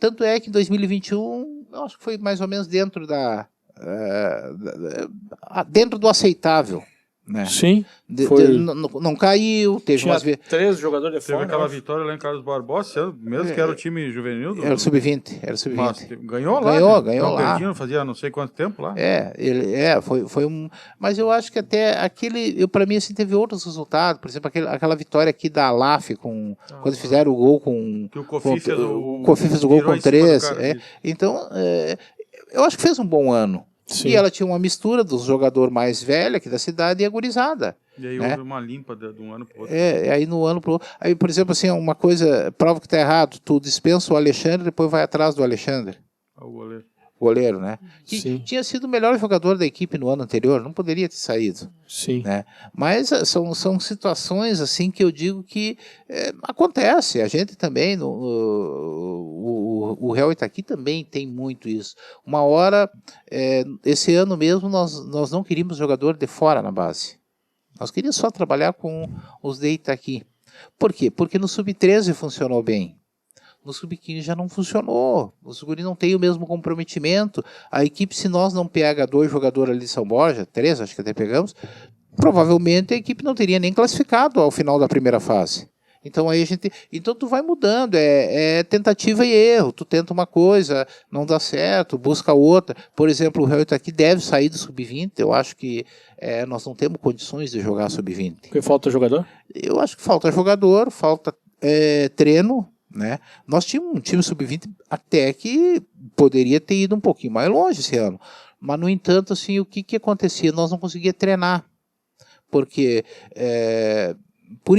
tanto é que em 2021, eu acho que foi mais ou menos dentro dentro do aceitável. Né? Sim. Não caiu, teve Tinha umas 3 jogadores de fora. Teve aquela vitória lá em Carlos Barbosa, mesmo que era o time juvenil. Era o Sub-20. Ganhou lá. Ganhou lá. Perdido, fazia não sei quanto tempo lá. Foi um... Mas eu acho que até aquele... Para mim, assim, teve outros resultados. Por exemplo, aquela vitória aqui da Alaf, quando fizeram o gol com... Que o Kofi fez o gol com 3. Então, eu acho que fez um bom ano. Sim. E ela tinha uma mistura dos jogadores mais velhos aqui da cidade e a gurizada. E aí houve uma limpa de um ano para o outro. Aí no ano pro outro. Aí, por exemplo, assim, uma coisa, prova que tá errado, tu dispensa o Alexandre, depois vai atrás do Alexandre. O goleiro. Goleiro, né? Que Sim. tinha sido o melhor jogador da equipe no ano anterior, não poderia ter saído. Sim. Né? Mas são situações assim que eu digo que acontece. A gente também, o Real Itaqui também tem muito isso. Uma hora, esse ano mesmo, nós não queríamos jogador de fora na base. Nós queríamos só trabalhar com os de Itaqui. Por quê? Porque no Sub-13 funcionou bem. No Sub-15 já não funcionou. Os guris não têm o mesmo comprometimento. A equipe, se nós não pega 2 jogadores ali de São Borja, 3, acho que até pegamos, provavelmente a equipe não teria nem classificado ao final da primeira fase. Então aí então tu vai mudando, é tentativa e erro. Tu tenta uma coisa, não dá certo, busca outra. Por exemplo, o Real Itaqui deve sair do Sub-20. Eu acho que nós não temos condições de jogar Sub-20. Porque falta jogador? Eu acho que falta jogador, falta treino. Né? Nós tínhamos um time Sub-20 até que poderia ter ido um pouquinho mais longe esse ano. Mas, no entanto, assim, o que acontecia? Nós não conseguíamos treinar. Porque, por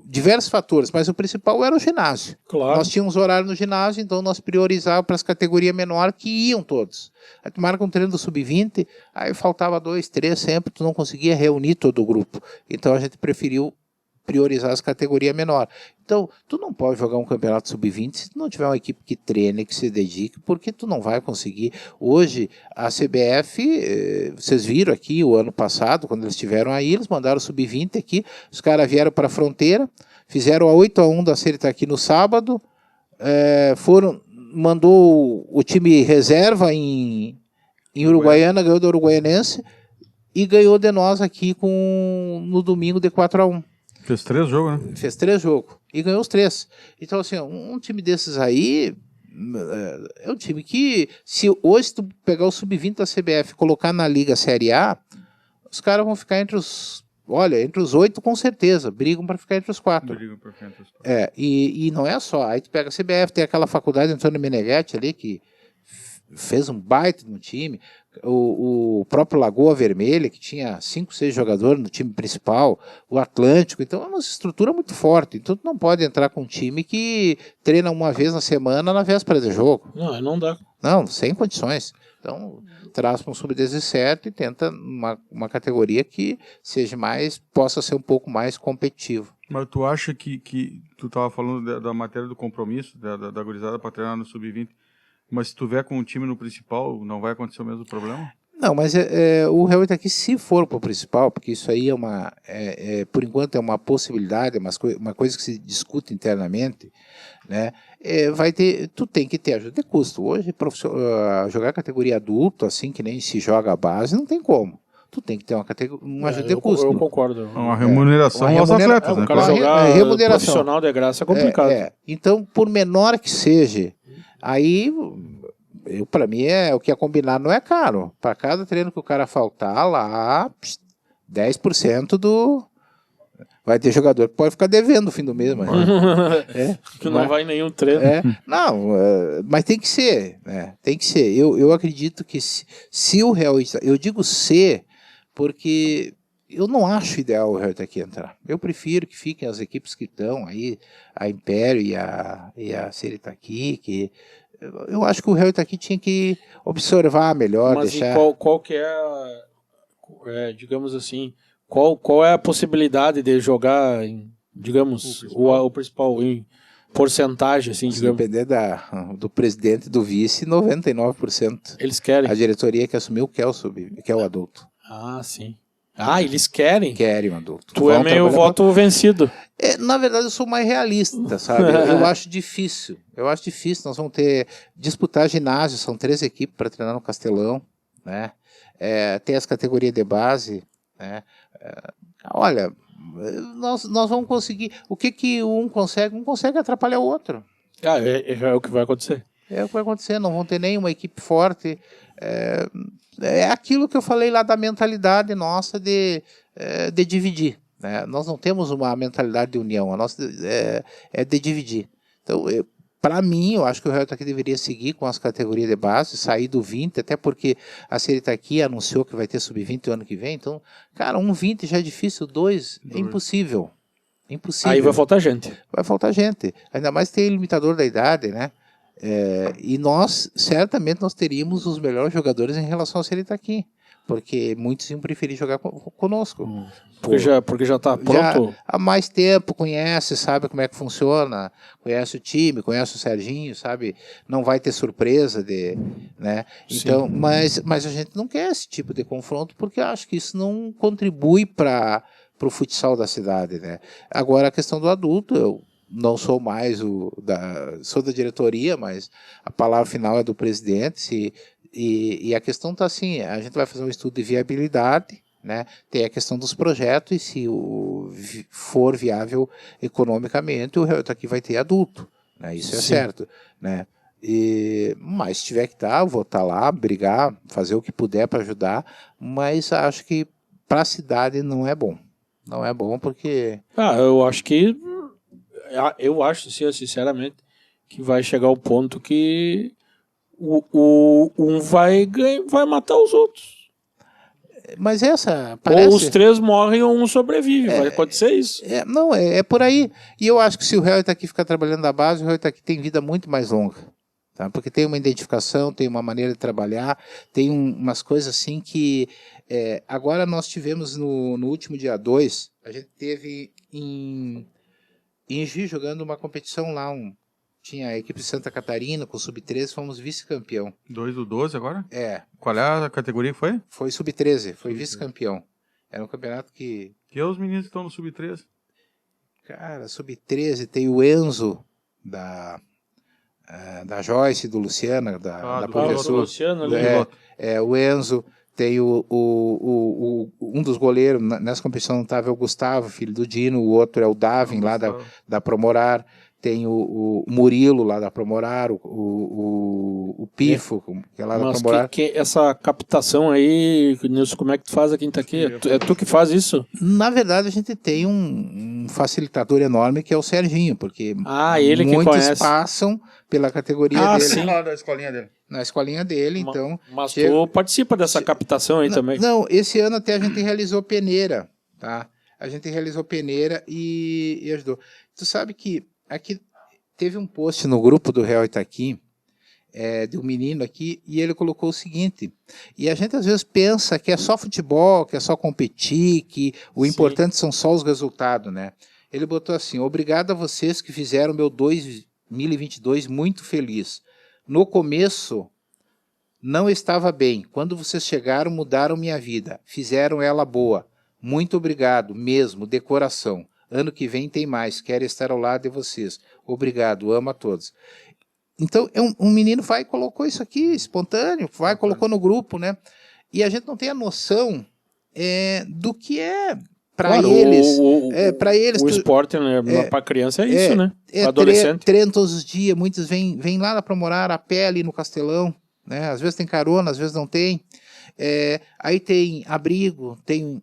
diversos fatores, mas o principal era o ginásio. Claro. Nós tínhamos horário no ginásio, então nós priorizávamos para as categorias menores que iam todos. Aí tu marca um treino do Sub-20, aí faltava 2, 3 sempre, tu não conseguia reunir todo o grupo. Então a gente preferiu priorizar as categorias menores. Então, tu não pode jogar um campeonato sub-20 se tu não tiver uma equipe que treine, que se dedique, porque tu não vai conseguir. Hoje, a CBF, vocês viram aqui o ano passado, quando eles estiveram aí, eles mandaram o sub-20 aqui, os caras vieram para a fronteira, fizeram a 8-1 da Série aqui no sábado, mandou o time reserva em Uruguaiana, ganhou do Uruguaianense, e ganhou de nós aqui no domingo de 4-1. Fez 3 jogos, né? Fez 3 jogos e ganhou os 3. Então, assim, um time desses aí é um time que, se hoje tu pegar o sub-20 da CBF e colocar na Liga Série A, os caras vão ficar entre os 8 com certeza, brigam para ficar entre os 4. E não é só, aí tu pega a CBF, tem aquela faculdade Antônio Meneghetti ali, que fez um baita no time, o próprio Lagoa Vermelha, que tinha 5, 6 jogadores no time principal, o Atlântico, então é uma estrutura muito forte, então tu não pode entrar com um time que treina uma vez na semana na véspera de jogo. Não dá. Não, sem condições. Então, traz para um sub-17 e tenta uma categoria que possa ser um pouco mais competitivo. Mas tu acha que tu estava falando da matéria do compromisso, da gurizada para treinar no sub-20, mas se tu vier com um time no principal, não vai acontecer o mesmo problema? Não, mas o Real Itaqui, se for para o principal, porque isso aí por enquanto é uma possibilidade, uma coisa que se discute internamente, né? Tu tem que ter ajuda de custo. Hoje, jogar categoria adulto, assim que nem se joga a base, não tem como. Tu tem que ter uma ajuda de custo. Eu concordo. Uma remuneração aos atletas, né? O cara jogar remuneração profissional de graça é complicado. Então, por menor que seja, aí, para mim, o que é combinado não é caro. Para cada treino que o cara faltar lá, 10% vai ter jogador que pode ficar devendo no fim do mês. Que não vai em nenhum treino. Mas tem que ser. Tem que ser. Eu acredito que se o Real... Eu digo ser, porque eu não acho ideal o Real Itaqui entrar. Eu prefiro que fiquem as equipes que estão aí, a Império e a Série Itaqui, que eu acho que o Real Itaqui tinha que observar melhor. Mas deixar... qual que digamos assim, qual é a possibilidade de jogar, digamos, o principal em porcentagem, assim, digamos? Se depender do presidente e do vice, 99%. Eles querem? A diretoria que assumiu quer o adulto. Ah, sim. Eles querem? Querem o adulto. Tu é meio voto vencido. Na verdade, eu sou mais realista, sabe? Eu acho difícil. Nós vamos disputar ginásio, são 3 equipes para treinar no Castelão, né? Tem as categorias de base, né? Olha, nós vamos conseguir. O que um consegue atrapalhar o outro. É o que vai acontecer. É o que vai acontecer, não vão ter nenhuma equipe forte. É aquilo que eu falei lá da mentalidade nossa de dividir. Né? Nós não temos uma mentalidade de união, a nossa é de dividir. Então, Para mim, eu acho que o Real Itaqui deveria seguir com as categorias de base, sair do 20, até porque a Série Itaqui anunciou que vai ter sub-20 o ano que vem. Então, cara, 20 já é difícil, 2 é impossível. Impossível. Aí vai faltar gente. Vai faltar gente. Ainda mais tem o limitador da idade, né? E nós, certamente, nós teríamos os melhores jogadores em relação ao Série Itaqui. Porque muitos iam preferir jogar conosco. Porque já está pronto. Já há mais tempo conhece, sabe como é que funciona, conhece o time, conhece o Serginho, sabe? Não vai ter surpresa né? Então, mas a gente não quer esse tipo de confronto porque acho que isso não contribui para o futsal da cidade, né? Agora a questão do adulto, eu não sou mais sou da diretoria, mas a palavra final é do presidente. E a questão está assim, a gente vai fazer um estudo de viabilidade, né? Tem a questão dos projetos e se for viável economicamente, o Real Itaqui vai ter adulto, né? Isso é certo, né? Mas se tiver que estar, eu vou estar lá, brigar, fazer o que puder para ajudar, mas acho que para a cidade não é bom. Não é bom porque... eu acho, sinceramente, que vai chegar ao ponto que um vai matar os outros. Mas parece... Ou os 3 morrem ou um sobrevive, vai acontecer isso. Não, é por aí. E eu acho que se o Real Itaqui ficar trabalhando na base, o Real Itaqui tem vida muito mais longa. Tá? Porque tem uma identificação, tem uma maneira de trabalhar, tem umas coisas assim que... agora nós tivemos no último dia 2, a gente teve em Juiz jogando uma competição lá, tinha a equipe de Santa Catarina com sub-13, fomos vice-campeão. 2 do 12 agora? Qual é a categoria que foi? Foi sub-13, foi vice-campeão. Era um campeonato que... Que é os meninos que estão no sub-13? Cara, sub-13 tem o Enzo, da Joyce, do Luciana, da professora. Luciano, o Enzo, tem um dos goleiros, nessa competição não estava o Gustavo, filho do Dino, o outro é o Davin, lá da Promorar. Tem o Murilo lá da Promorar, o Pifo, que é lá da Promorar. Essa captação aí, Nilson, como é que tu faz aqui em Itaqui? É tu que faz isso? Na verdade, a gente tem um facilitador enorme que é o Serginho, porque ele muitos passam pela categoria dele. Sim. Lá da escolinha dele. Na escolinha dele, então... Mas tu participa dessa captação aí também? Não, esse ano até a gente realizou peneira, tá? A gente realizou peneira e ajudou. Tu sabe que aqui teve um post no grupo do Real Itaqui, de um menino aqui, e ele colocou o seguinte, e a gente às vezes pensa que é só futebol, que é só competir, que o importante são só os resultados, né? Ele botou assim: obrigado a vocês que fizeram meu 2022 muito feliz. No começo não estava bem, quando vocês chegaram mudaram minha vida, fizeram ela boa. Muito obrigado mesmo, de coração. Ano que vem tem mais, quero estar ao lado de vocês. Obrigado, amo a todos. Então, um menino vai e colocou isso aqui, espontâneo, colocou no grupo, né? E a gente não tem a noção do que é para eles. Para eles. O esporte, né, para criança é isso, né? Adolescente. Treino todos os dias, muitos vêm lá da Promorar, a pé ali no Castelão, né? Às vezes tem carona, às vezes não tem. Aí tem abrigo, tem...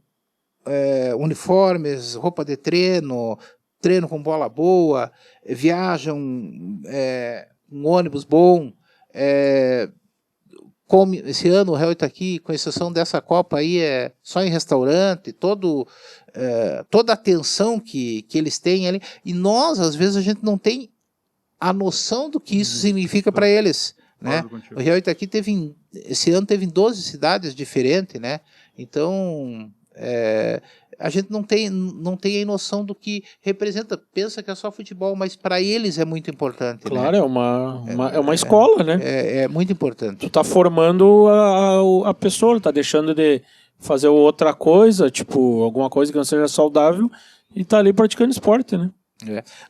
uniformes, roupa de treino com bola boa, viajam um ônibus bom, come, esse ano o Real Itaqui, com exceção dessa Copa aí, é só em restaurante, toda a atenção que eles têm ali, e nós, às vezes, a gente não tem a noção do que isso significa para eles, né? O Real Itaqui esse ano teve em 12 cidades diferentes, né? Então... a gente não tem a noção do que representa, pensa que é só futebol, mas para eles é muito importante. Claro, né? É uma escola, né? É muito importante. Tu tá formando a pessoa, tá deixando de fazer outra coisa, tipo, alguma coisa que não seja saudável, e tá ali praticando esporte, né?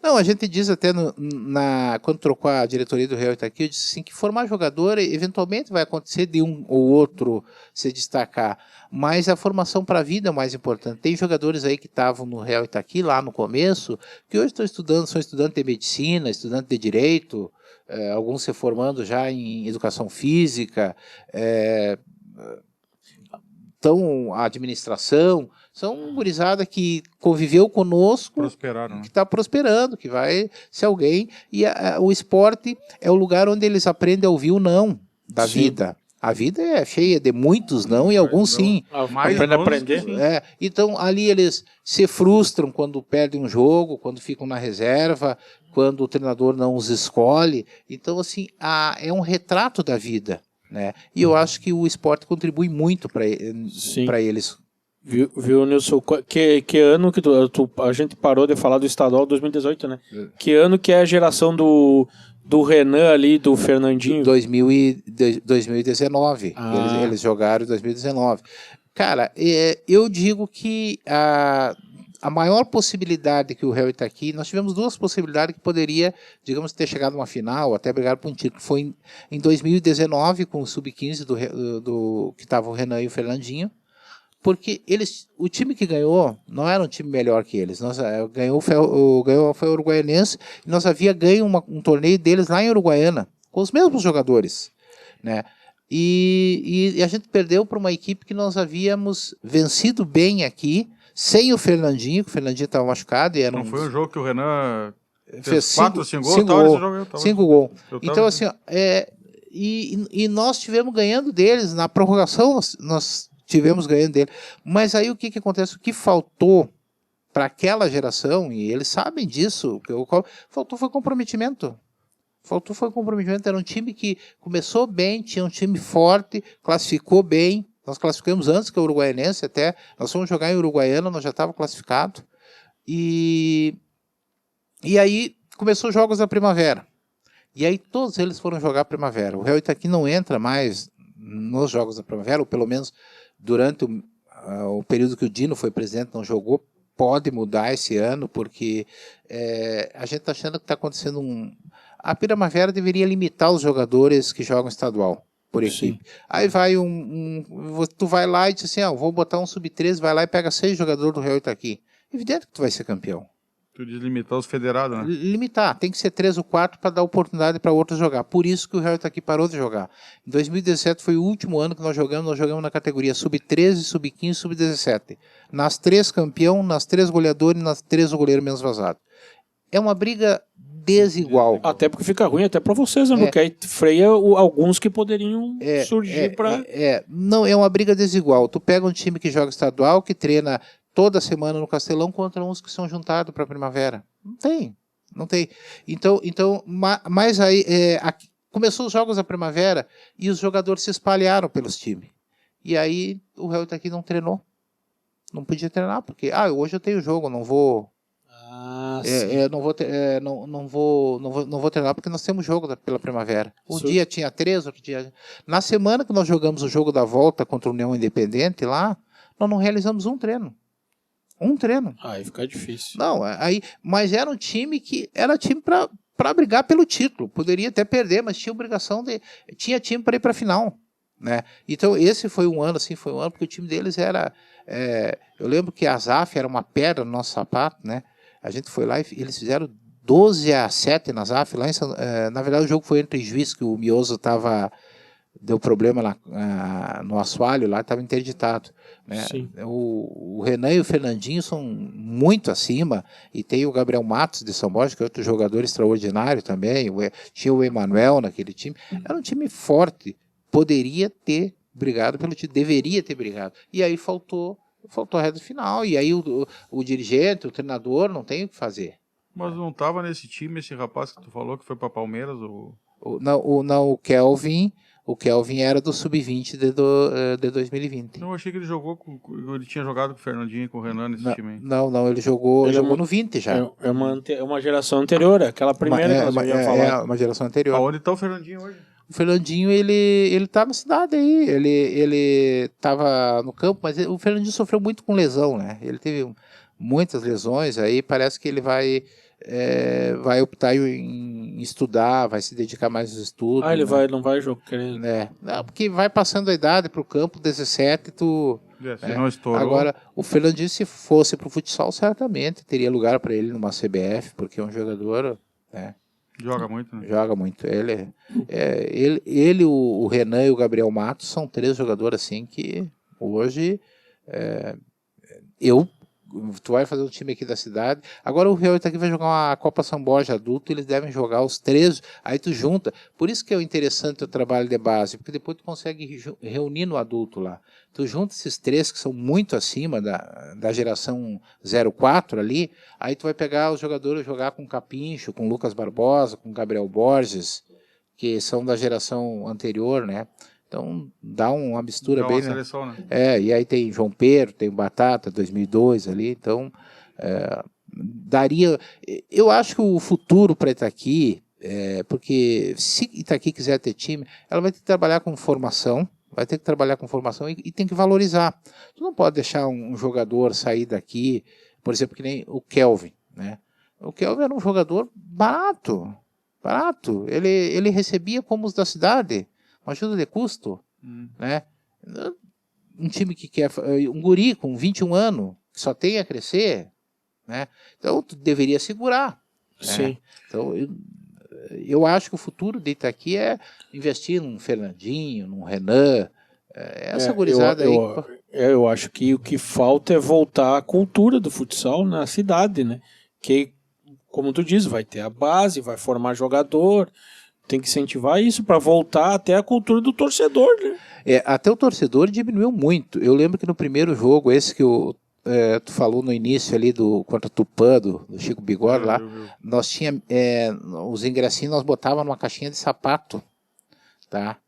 Não, a gente diz até quando trocou a diretoria do Real Itaqui, eu disse assim, que formar jogador eventualmente vai acontecer de um ou outro se destacar, mas a formação para a vida é o mais importante. Tem jogadores aí que estavam no Real Itaqui lá no começo, que hoje são estudantes de medicina, estudantes de direito, alguns se formando já em educação física, gestão, a administração, são gurizada que conviveu conosco, Prosperaram, né? que está prosperando, que vai ser alguém. E o esporte é o lugar onde eles aprendem a ouvir o não da Sim. vida. A vida é cheia de muitos não e alguns sim. Mais Aprende a não, aprender. sim. Então ali eles se frustram quando perdem um jogo, quando ficam na reserva, quando o treinador não os escolhe. Então assim, é um retrato da vida, né? E eu acho que o esporte contribui muito para eles. Viu, Nilson? Que ano que a gente parou de falar do estadual 2018, né? Que ano que é a geração do Renan ali, do Fernandinho? 2019. Eles jogaram em 2019. Cara, eu digo que a maior possibilidade que o Real Itaqui, nós tivemos duas possibilidades que poderia, digamos, ter chegado a uma final, até brigar por um título. Foi em 2019, com o Sub-15 que estava o Renan e o Fernandinho, porque o time que ganhou não era um time melhor que eles. Ganhou foi o Uruguaianense, e nós havia ganho um torneio deles lá em Uruguaiana, com os mesmos jogadores, né? E a gente perdeu para uma equipe que nós havíamos vencido bem aqui, sem o Fernandinho, que o Fernandinho estava machucado. Não foi um jogo que o Renan fez 4 ou 5 gols? 5 gols. Então, assim, e nós tivemos ganhando deles, na prorrogação nós tivemos ganhando dele. Mas aí o que acontece? O que faltou para aquela geração, e eles sabem disso, faltou foi comprometimento. Era um time que começou bem, tinha um time forte, classificou bem. Nós classificamos antes que o Uruguaianense, até. Nós fomos jogar em Uruguaiana, nós já estávamos classificados. E aí começou os Jogos da Primavera. E aí todos eles foram jogar a Primavera. O Real Itaqui não entra mais nos Jogos da Primavera, ou pelo menos durante o período que o Dino foi presidente, não jogou. Pode mudar esse ano, porque a gente está achando que está acontecendo A Primavera deveria limitar os jogadores que jogam estadual por equipe. Sim. Aí vai tu vai lá e diz assim, vou botar um sub-13, vai lá e pega 6 jogadores do Real Itaqui. Evidente que tu vai ser campeão. Tu diz limitar os federados, né? Limitar, tem que ser 3 ou 4 para dar oportunidade para outros jogar. Por isso que o Real Itaqui parou de jogar. Em 2017 foi o último ano que nós jogamos na categoria sub-13, sub-15, sub-17. Nas 3 campeão, nas 3 goleadores e nas 3 o goleiro menos vazado. É uma briga desigual. Até porque fica ruim até para vocês, né? Porque aí freia alguns que poderiam surgir para... Não, é uma briga desigual. Tu pega um time que joga estadual, que treina toda semana no Castelão, contra uns que são juntados para a Primavera. Não tem. Então, mas aí começou os Jogos da Primavera e os jogadores se espalharam pelos times. E aí o Real Itaqui não treinou. Não podia treinar, porque hoje eu tenho jogo, não vou... não vou treinar porque nós temos jogo pela Primavera. Um dia tinha 3, outro dia... Na semana que nós jogamos o jogo da volta contra o União Independente lá, nós não realizamos um treino. Aí fica difícil. Não, mas era um time que era time para brigar pelo título. Poderia até perder, mas tinha obrigação tinha time para ir para a final, né? Então esse foi um ano, porque o time deles era... eu lembro que a ZAF era uma pedra no nosso sapato, né? A gente foi lá e eles fizeram 12-7 na ZAF. Lá na verdade, o jogo foi entre Juiz, que o Mioso deu problema no assoalho, lá estava interditado. Né? O Renan e o Fernandinho são muito acima, e tem o Gabriel Matos de São Borja, que é outro jogador extraordinário também. Tinha o Emanuel naquele time. Era um time forte. Poderia ter brigado pelo título, deveria ter brigado. E aí faltou a reta final, e aí o dirigente, o treinador, não tem o que fazer. Mas não estava nesse time esse rapaz que tu falou que foi para Palmeiras? O Kelvin era do Sub-20 de 2020. Não, eu achei que ele tinha jogado com o Fernandinho e com o Renan nesse time aí. Não, ele jogou no 20 já. É uma geração anterior, aquela primeira que nós íamos falar. É uma geração anterior. Aonde está o Fernandinho hoje? O Fernandinho, ele tá na cidade aí, ele tava no campo, mas o Fernandinho sofreu muito com lesão, né? Ele teve muitas lesões, aí parece que ele vai optar em estudar, vai se dedicar mais aos estudos. Ele não vai jogar, querendo. Não, porque vai passando a idade pro campo, 17, não estourou. Agora, o Fernandinho, se fosse pro futsal, certamente teria lugar para ele numa CBF, porque é um jogador, né? Joga muito, né? Joga muito. O Renan e o Gabriel Matos são 3 jogadores assim que Hoje, tu vai fazer um time aqui da cidade. Agora o Real Itaqui vai jogar uma Copa Samboja adulto, eles devem jogar os 13, aí tu junta. Por isso que é o interessante o trabalho de base, porque depois tu consegue reunir no adulto lá. Tu junta esses 3 que são muito acima da geração 04 ali, aí tu vai pegar os jogadores, jogar com Capincho, com Lucas Barbosa, com Gabriel Borges, que são da geração anterior, né? Então dá uma mistura dá bem, uma seleção, né? E aí tem João Pedro, tem Batata, 2002 ali, então daria... Eu acho que o futuro para Itaqui, porque se Itaqui quiser ter time, ela vai ter que trabalhar com formação, e tem que valorizar. Tu não pode deixar um jogador sair daqui, por exemplo, que nem o Kelvin, né? O Kelvin era um jogador barato, ele recebia como os da cidade, uma ajuda de custo, né? Um time que quer, um guri com 21 anos, que só tem a crescer, né? Então tu deveria segurar. Sim. Né? Então eu acho que o futuro de Itaqui é investir num Fernandinho, num Renan, essa gurizada aí. Eu acho que o que falta é voltar à cultura do futsal na cidade, né? Que, como tu diz, vai ter a base, vai formar jogador. Tem que incentivar isso para voltar até a cultura do torcedor, né? Até o torcedor diminuiu muito. Eu lembro que no primeiro jogo, esse que tu falou no início ali contra o Tupã, do Chico Bigode lá, nós tínhamos os ingressinhos, nós botávamos numa caixinha de sapato, tá?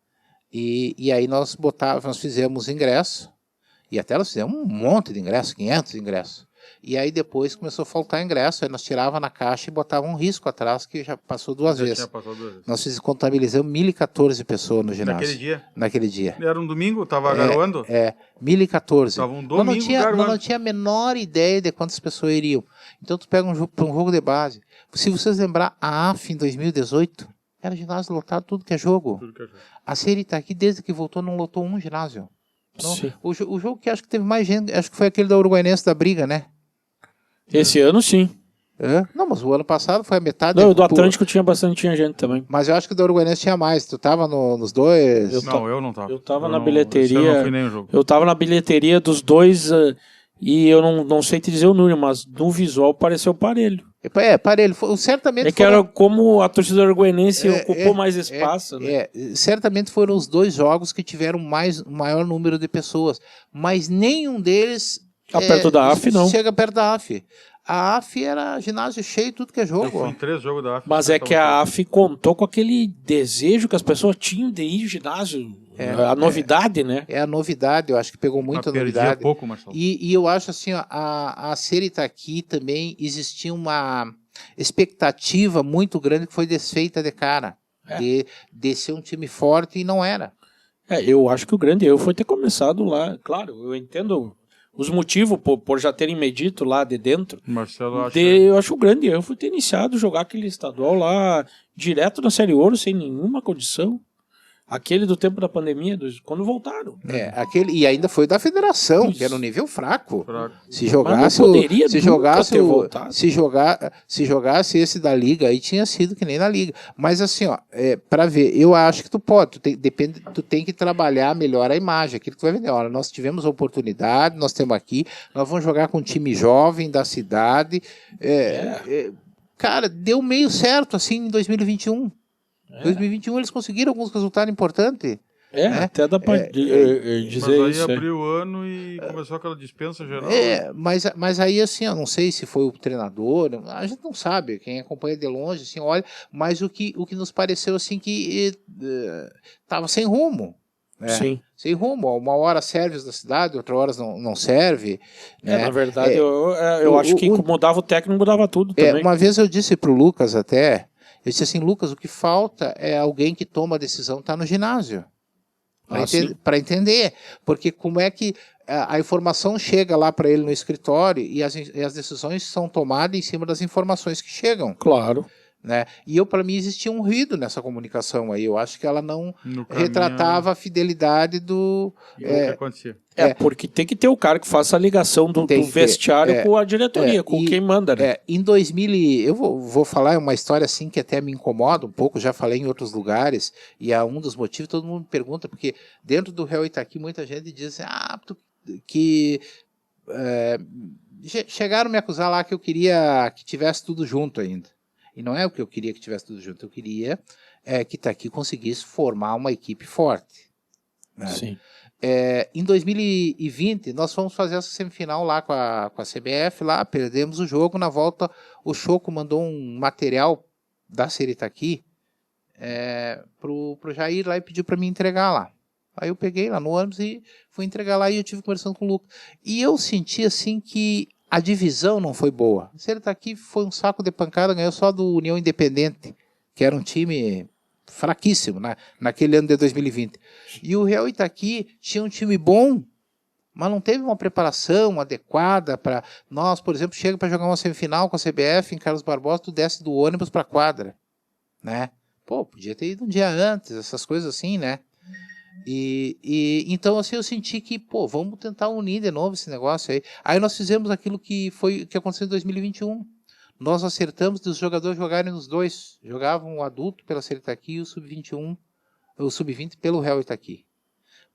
E aí nós fizemos ingresso, e até nós fizemos um monte de ingressos, 500 ingressos. E aí depois começou a faltar ingresso, aí nós tirava na caixa e botava um risco atrás, que já passou duas vezes. Nós contabilizamos 1.014 pessoas no ginásio. Naquele dia? Era um domingo? Tava garoando? 1.014. Tava um domingo garoando. Não tinha a menor ideia de quantas pessoas iriam. Então tu pega um jogo de base. Se vocês lembrar, a AF em 2018, era ginásio lotado, tudo que é jogo. A Série Itaqui, desde que voltou, não lotou um ginásio. Então, o jogo que acho que teve mais gente, acho que foi aquele da Uruguaiense da Briga, né? Esse ano, sim. Não, mas o ano passado foi a metade. Não, o do Atlântico tinha gente também. Mas eu acho que o da Uruguaiense tinha mais. Tu tava nos dois? Eu não tava. Eu tava na bilheteria. Eu não fui nem no jogo. Eu tava na bilheteria dos dois e eu não sei te dizer o número, mas no visual pareceu parelho. Parelho. Certamente que era como a torcida uruguaiense ocupou mais espaço. Né? Certamente foram os dois jogos que tiveram maior número de pessoas. Mas nenhum deles... perto da AF, não. Chega perto da AF. A AF era ginásio cheio, tudo que é jogo. Eu fui em 3 jogos da AF. Mas é que a AF contou com aquele desejo que as pessoas tinham de ir ao ginásio. A novidade, né? É a novidade, eu acho que pegou muito a novidade. Pouco, Marcelo. E eu acho assim, ó, a Série Itaqui também existia uma expectativa muito grande que foi desfeita de cara. De ser um time forte e não era. Eu acho que o grande erro foi ter começado lá. Claro, eu entendo os motivos por já terem medido lá de dentro. Marcelo, eu acho que o grande erro foi ter iniciado jogar aquele estadual lá direto na Série Ouro, sem nenhuma condição. Aquele do tempo da pandemia, quando voltaram. E ainda foi da federação, que era um nível fraco. Se jogasse esse da liga, aí tinha sido que nem na liga. Mas assim, ó, para ver, eu acho que tu pode, tu tem que trabalhar melhor a imagem, aquilo que tu vai vender. Olha, nós tivemos a oportunidade, nós temos aqui, nós vamos jogar com um time jovem da cidade. Cara, deu meio certo assim em 2021. 2021 eles conseguiram alguns resultados importantes. Até dá pra dizer isso. Mas aí abriu o ano e começou aquela dispensa geral. Mas aí assim, eu não sei se foi o treinador, a gente não sabe, quem acompanha de longe, assim, olha, mas o que nos pareceu assim que estava sem rumo. Sim. Sem rumo, uma hora serve os da cidade, outra hora não serve. Na verdade, eu acho que mudava o técnico, mudava tudo também. Uma vez eu disse pro Lucas até, eu disse assim, Lucas, o que falta é alguém que toma a decisão, tá no ginásio. Para entender. Porque como é que a informação chega lá para ele no escritório e as decisões são tomadas em cima das informações que chegam. Claro. né? E para mim existia um ruído nessa comunicação aí. Eu acho que ela não No retratava a fidelidade do... E o que acontecia? Porque tem que ter o cara que faça a ligação do Tem que ter, vestiário com a diretoria, com quem manda, né? Em 2000, eu vou falar uma história assim que até me incomoda um pouco, já falei em outros lugares, e é um dos motivos, todo mundo me pergunta, porque dentro do Real Itaqui muita gente diz que chegaram a me acusar lá que eu queria que tivesse tudo junto ainda. E não é o que eu queria que tivesse tudo junto, eu queria que Itaqui conseguisse formar uma equipe forte. Né? Sim. Em 2020, nós fomos fazer essa semifinal lá com a CBF, lá perdemos o jogo, na volta o Choco mandou um material da Série Itaqui pro Jair lá e pediu para me entregar lá. Aí eu peguei lá no ônibus e fui entregar lá e eu tive conversando com o Lucas. E eu senti assim que a divisão não foi boa. A Série Itaqui foi um saco de pancada, ganhou só do União Independente, que era um time fraquíssimo naquele ano de 2020. E o Real Itaqui tinha um time bom, mas não teve uma preparação adequada para nós, por exemplo, chega para jogar uma semifinal com a CBF em Carlos Barbosa, tu desce do ônibus para a quadra, né? Pô, podia ter ido um dia antes, essas coisas assim, né? Então assim eu senti que, vamos tentar unir de novo esse negócio aí. Aí nós fizemos aquilo que aconteceu em 2021. Nós acertamos dos jogadores jogarem nos dois. Jogavam o adulto pela Série Itaqui e o Sub-21, o Sub-20 pelo Real Itaqui.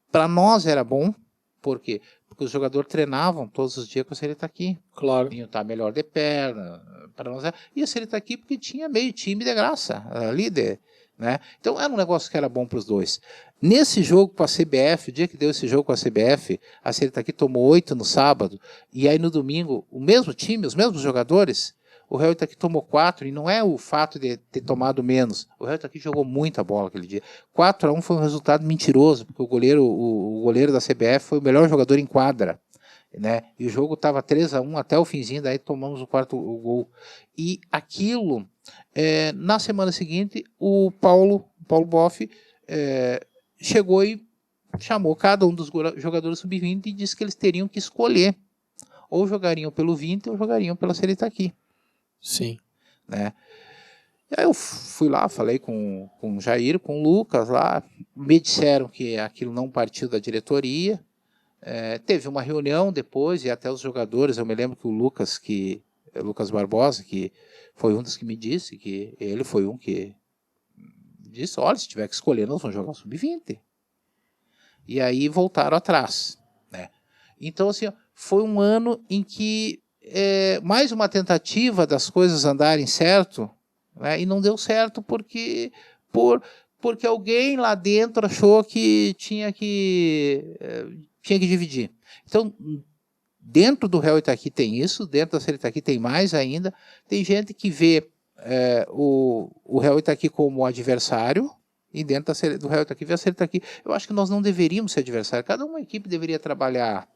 Para nós era bom, por quê? Porque os jogadores treinavam todos os dias com a Série Itaqui. Claro. Iam estar melhor de perna. Para nós e a Série Itaqui porque tinha meio time de graça, líder. Né? Então era um negócio que era bom para os dois. Nesse jogo com a CBF, o dia que deu esse jogo com a CBF, a Série Itaqui tomou 8 no sábado, e aí no domingo, o mesmo time, os mesmos jogadores, o Real Itaqui tomou 4, e não é o fato de ter tomado menos. O Real Itaqui jogou muita bola aquele dia. 4-1 foi um resultado mentiroso, porque o goleiro da CBF foi o melhor jogador em quadra. Né? E o jogo estava 3-1 até o finzinho, daí tomamos o quarto gol. E aquilo, na semana seguinte, o Paulo Boff chegou e chamou cada um dos jogadores sub-20 e disse que eles teriam que escolher. Ou jogariam pelo 20 ou jogariam pela Série Itaqui. Sim. Né? E aí eu fui lá, falei com o Jair, com o Lucas lá, me disseram que aquilo não partiu da diretoria. Teve uma reunião depois e até os jogadores, eu me lembro que o Lucas Barbosa, que foi um dos que me disse, que ele foi um que disse, olha, se tiver que escolher, nós vamos jogar o Sub-20. E aí voltaram atrás. Né? Então, assim, foi um ano em que mais uma tentativa das coisas andarem certo, né? E não deu certo porque alguém lá dentro achou que tinha que dividir. Então, dentro do Real Itaqui tem isso, dentro da Série Itaqui tem mais ainda. Tem gente que vê o Real Itaqui como adversário, e dentro do Real Itaqui vê a Série Itaqui. Eu acho que nós não deveríamos ser adversários. Cada uma equipe deveria trabalhar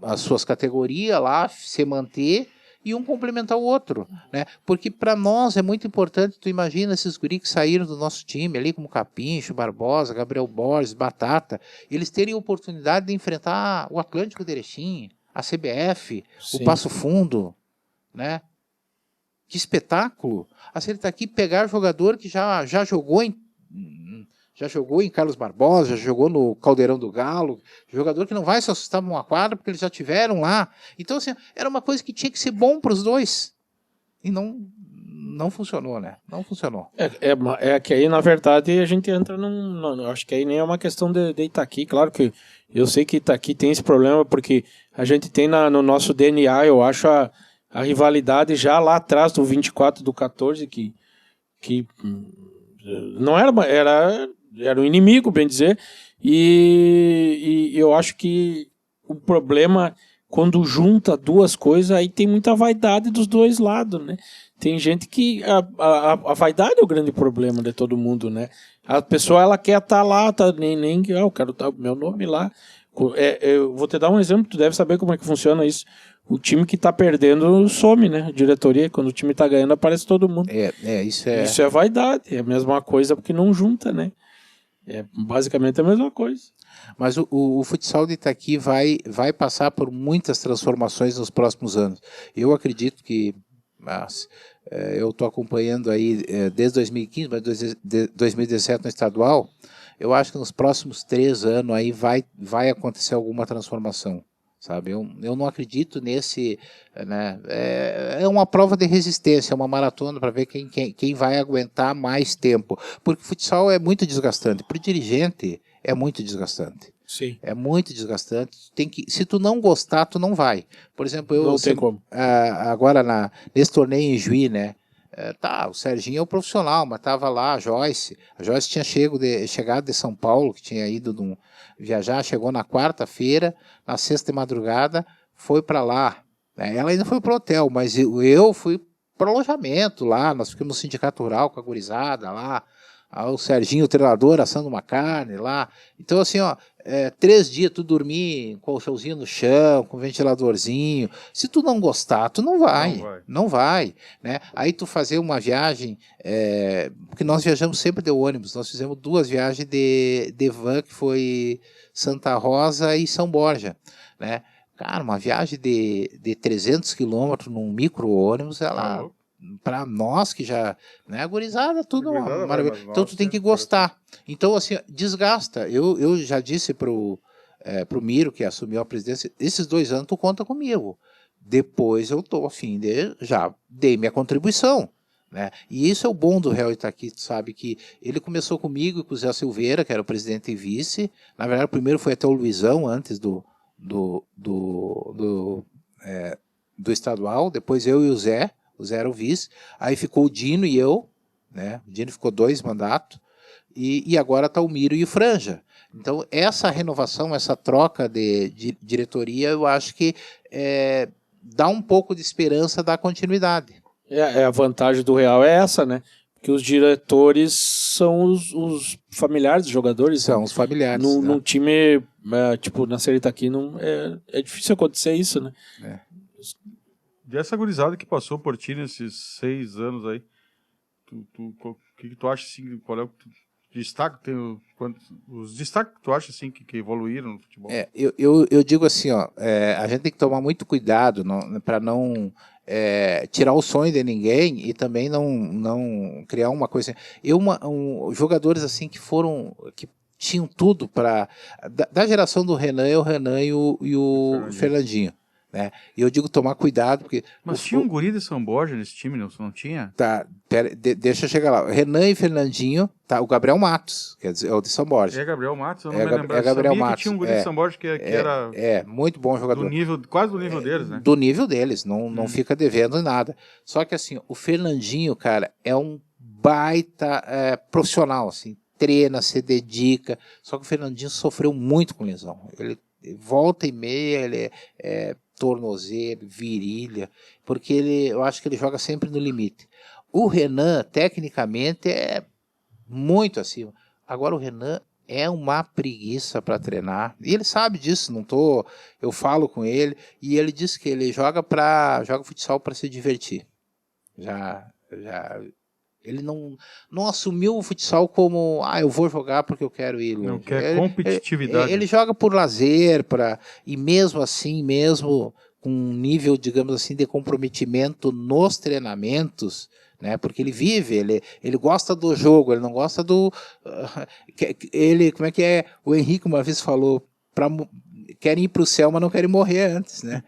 as suas categorias lá, se manter, e um complementar o outro, né? Porque para nós é muito importante, tu imagina esses guris que saíram do nosso time ali, como Capincho, Barbosa, Gabriel Borges, Batata, eles terem a oportunidade de enfrentar o Atlântico de Erechim, a CBF, Sim. o Passo Fundo, né? Que espetáculo! A Série Itaqui pegar jogador que já jogou em Carlos Barbosa, já jogou no Caldeirão do Galo, jogador que não vai se assustar numa quadra porque eles já tiveram lá. Então, assim, era uma coisa que tinha que ser bom para os dois. E não funcionou, né? Não funcionou. É que aí, na verdade, a gente entra acho que aí nem é uma questão de Itaqui. Claro que eu sei que Itaqui tem esse problema, porque a gente tem no nosso DNA, eu acho, a rivalidade já lá atrás do 24 do 14, que não era um inimigo, bem dizer, e eu acho que o problema, quando junta duas coisas, aí tem muita vaidade dos dois lados, né? Tem gente que a vaidade é o grande problema de todo mundo, né? A pessoa, ela quer estar lá, eu quero estar meu nome lá. Eu vou te dar um exemplo, tu deve saber como é que funciona isso. O time que tá perdendo some, né? A diretoria, quando o time tá ganhando, aparece todo mundo. Isso é vaidade, é a mesma coisa porque não junta, né? É basicamente a mesma coisa. Mas o futsal de Itaqui vai passar por muitas transformações nos próximos anos. Eu acredito que eu estou acompanhando aí desde 2015, mas 2017 no estadual, eu acho que nos próximos 3 anos aí vai acontecer alguma transformação, sabe? Eu não acredito nesse, né? É uma prova de resistência, é uma maratona para ver quem vai aguentar mais tempo, porque o futsal é muito desgastante, para o dirigente é muito desgastante. Sim. É muito desgastante. Se tu não gostar, tu não vai. Por exemplo, Não tem como. Agora nesse torneio em Juí, né? O Serginho é o profissional, mas tava lá a Joyce. A Joyce tinha chegado de São Paulo, que tinha ido viajar, chegou na quarta-feira, na sexta de madrugada, foi para lá. Né? Ela ainda foi pro hotel, mas eu fui pro alojamento lá, nós ficamos no sindicato rural com a gurizada lá. O Serginho, o treinador, assando uma carne lá. Então, assim, 3 dias tu dormir com o colchãozinho no chão, com o ventiladorzinho. Se tu não gostar, tu não vai. Não vai. Né? Aí tu fazer uma viagem, porque nós viajamos sempre de ônibus. Nós fizemos 2 viagens de van, que foi Santa Rosa e São Borja. Né? Cara, uma viagem de 300 quilômetros num micro-ônibus, ela... para nós que já, né, gurizada, tudo uma maravilha. Então tu tem que gostar. Então, assim, desgasta. Eu já disse pro Miro, que assumiu a presidência, esses 2 anos tu conta comigo. Depois eu tô a fim já dei minha contribuição. Né? E isso é o bom do Real Itaqui, tu sabe que ele começou comigo e com o Zé Silveira, que era o presidente e vice. Na verdade, o primeiro foi até o Luizão, antes do estadual, depois eu e o Zé era o vice, aí ficou o Dino e eu, né? O Dino ficou 2 mandatos, e agora está o Miro e o Franja. Então, essa renovação, essa troca de diretoria, eu acho que dá um pouco de esperança da continuidade. A vantagem do Real é essa, né? Que os diretores são os familiares dos jogadores. São os familiares. Num time, tipo, na Série Itaqui, é difícil acontecer isso, né? E essa gurizada que passou por ti nesses 6 anos aí, o que tu acha, assim, qual é o destaque, os destaques que tu acha, assim, que evoluíram no futebol? Eu digo assim, a gente tem que tomar muito cuidado para não tirar o sonho de ninguém e também não criar uma coisa assim. Jogadores assim que tinham tudo para... Da geração do Renan, é o Renan e o Fernandinho. Né? E eu digo tomar cuidado, porque... Mas tinha um guri de São Borja nesse time, não tinha? Tá, deixa eu chegar lá. Renan e Fernandinho, tá, o Gabriel Matos, quer dizer, é o de São Borja. É Gabriel Matos, eu não me lembro. É Gabriel Matos. Que tinha um guri de São Borja que era... muito bom jogador. Quase do nível deles, né? Do nível deles, não fica devendo nada. Só que assim, o Fernandinho, cara, é um baita profissional, assim, treina, se dedica, só que o Fernandinho sofreu muito com lesão. Ele volta e meia, ele tornozelo, virilha, porque eu acho que ele joga sempre no limite. O Renan, tecnicamente, é muito acima. Agora o Renan é uma preguiça para treinar, e ele sabe disso, eu falo com ele, e ele diz que ele joga futsal para se divertir. Ele não assumiu o futsal como, eu vou jogar porque eu quero ir. Não quer competitividade. Ele joga por lazer, e mesmo assim, mesmo com um nível, digamos assim, de comprometimento nos treinamentos, né? Porque ele vive, ele gosta do jogo, ele não gosta do... como é que é? O Henrique uma vez falou, querem ir para o céu, mas não querem morrer antes, né?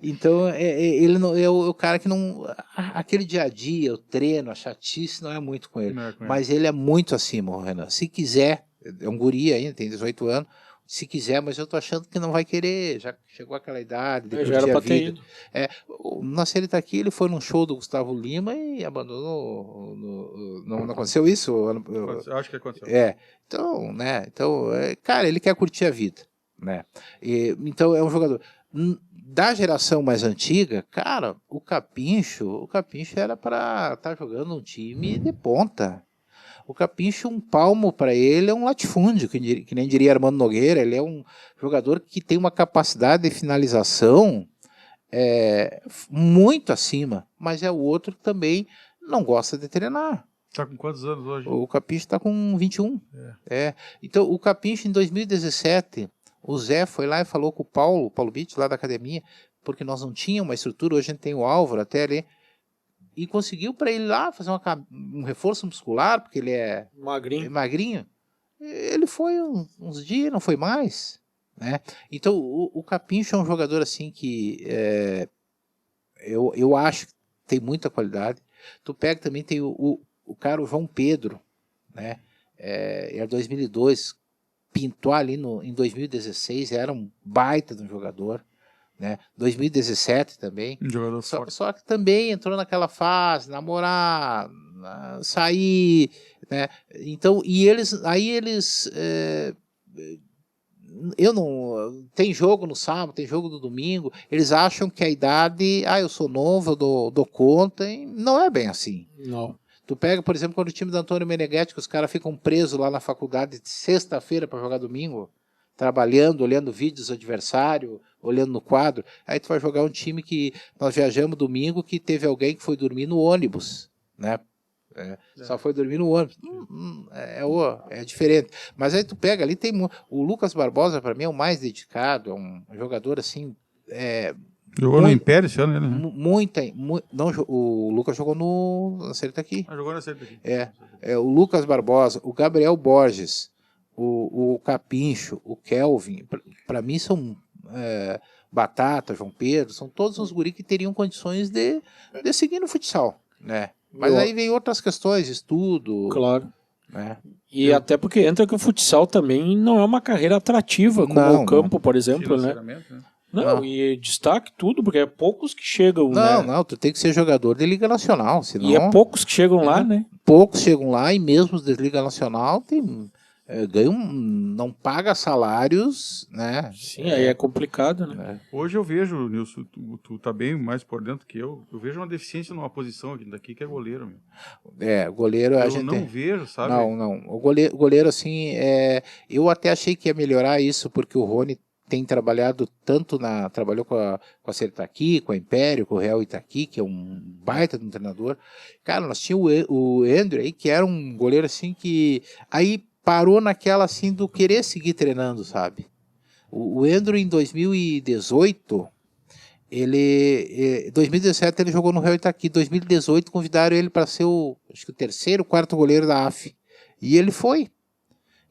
Então, ele não, é o cara que não... Aquele dia a dia, o treino, a chatice, não é muito com ele. Mas ele é muito acima, o Renan. Se quiser, é um guri ainda, tem 18 anos, se quiser, mas eu tô achando que não vai querer, já chegou aquela idade, já era para ter ido. Na Série Itaqui, ele foi num show do Gustavo Lima e abandonou. Não aconteceu isso? Acho que aconteceu. Então, né? Cara, ele quer curtir a vida. Né? Então é um jogador da geração mais antiga, cara, o Capincho era para estar jogando um time de ponta. O Capincho, um palmo para ele é um latifúndio, que nem diria Armando Nogueira. Ele é um jogador que tem uma capacidade de finalização muito acima, mas é o outro que também não gosta de treinar. Está com quantos anos hoje? O Capincho está com 21. Então, o Capincho, em 2017, o Zé foi lá e falou com o Paulo Bitt, lá da academia, porque nós não tínhamos uma estrutura, hoje a gente tem o Álvaro até ali. e conseguiu para ele lá fazer um reforço muscular, porque ele é magrinho. Ele foi uns dias, não foi mais, né? Então o Capincho é um jogador assim que eu acho que tem muita qualidade. Tu pega também, tem o cara, o João Pedro, né? Era 2002, pintou ali em 2016, era um baita de um jogador, né? 2017 também. Um jogador forte. Só que também entrou naquela fase, namorar, sair, né? Então, eu não... Tem jogo no sábado, tem jogo no domingo, eles acham que a idade, eu sou novo, eu dou conta, e não é bem assim. Não. Tu pega, por exemplo, quando o time do Antônio Meneghetti, que os caras ficam presos lá na faculdade de sexta-feira para jogar domingo, trabalhando, olhando vídeos do adversário, olhando no quadro, aí tu vai jogar um time que nós viajamos domingo, que teve alguém que foi dormir no ônibus, né? Só foi dormir no ônibus. É diferente. Mas aí tu pega ali, tem o Lucas Barbosa, para mim, é o mais dedicado, é um jogador assim. Jogou no Império esse ano, né? Não, o Lucas jogou na Série aqui. Jogou na Série aqui. O Lucas Barbosa, o Gabriel Borges, o Capincho, o Kelvin, para mim são Batata, João Pedro, são todos os guris que teriam condições de seguir no futsal, né? Mas aí vem outras questões, estudo. Claro. Né? E até porque entra que o futsal também não é uma carreira atrativa, como o campo, por exemplo, né? Não, e destaque tudo, porque é poucos que chegam, Não, tu tem que ser jogador de Liga Nacional, senão... E é poucos que chegam lá, né? Poucos chegam lá, e mesmo os de Liga Nacional ganham, não paga salários, né? Sim, aí é complicado, né? Hoje eu vejo, Nilson, tu tá bem mais por dentro que eu vejo uma deficiência numa posição aqui que é goleiro, meu. Goleiro eu não vejo, sabe? Não, o goleiro assim, eu até achei que ia melhorar isso, porque o Rony tem trabalhado trabalhou com a Série Itaqui, com a Império, com o Real Itaqui, que é um baita de um treinador. Cara, nós tínhamos o Andrew aí, que era um goleiro assim que aí parou naquela assim do querer seguir treinando, sabe? O Andrew em 2018, 2017 ele jogou no Real Itaqui, 2018 convidaram ele para ser acho que o terceiro, quarto goleiro da AF. E ele foi.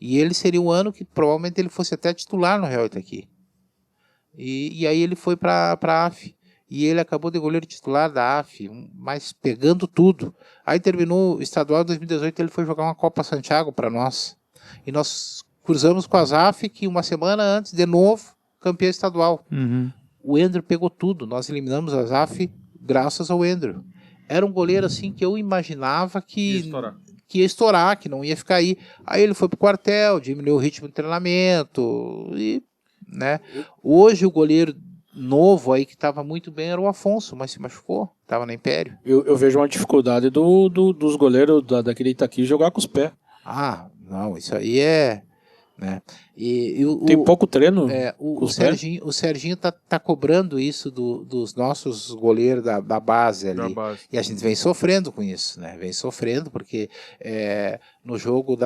E ele seria um ano que provavelmente ele fosse até titular no Real Itaqui. E aí ele foi para a AF. E ele acabou de goleiro titular da AF, mas pegando tudo. Aí terminou o estadual de 2018, ele foi jogar uma Copa Santiago para nós. E nós cruzamos com a AF, que uma semana antes, de novo, campeão estadual. Uhum. O Andrew pegou tudo. Nós eliminamos a AF graças ao Andrew. Era um goleiro assim que eu imaginava que ia estourar, que não ia ficar aí. Aí ele foi pro quartel, diminuiu o ritmo de treinamento, né? Hoje o goleiro novo aí que estava muito bem era o Afonso, mas se machucou, estava na Império. Eu vejo uma dificuldade dos goleiros daquele Itaqui jogar com os pés. Não, isso aí né? Tem pouco treino. O Serginho tá cobrando isso dos nossos goleiros da base ali. E a gente vem sofrendo com isso, né? Vem sofrendo porque no jogo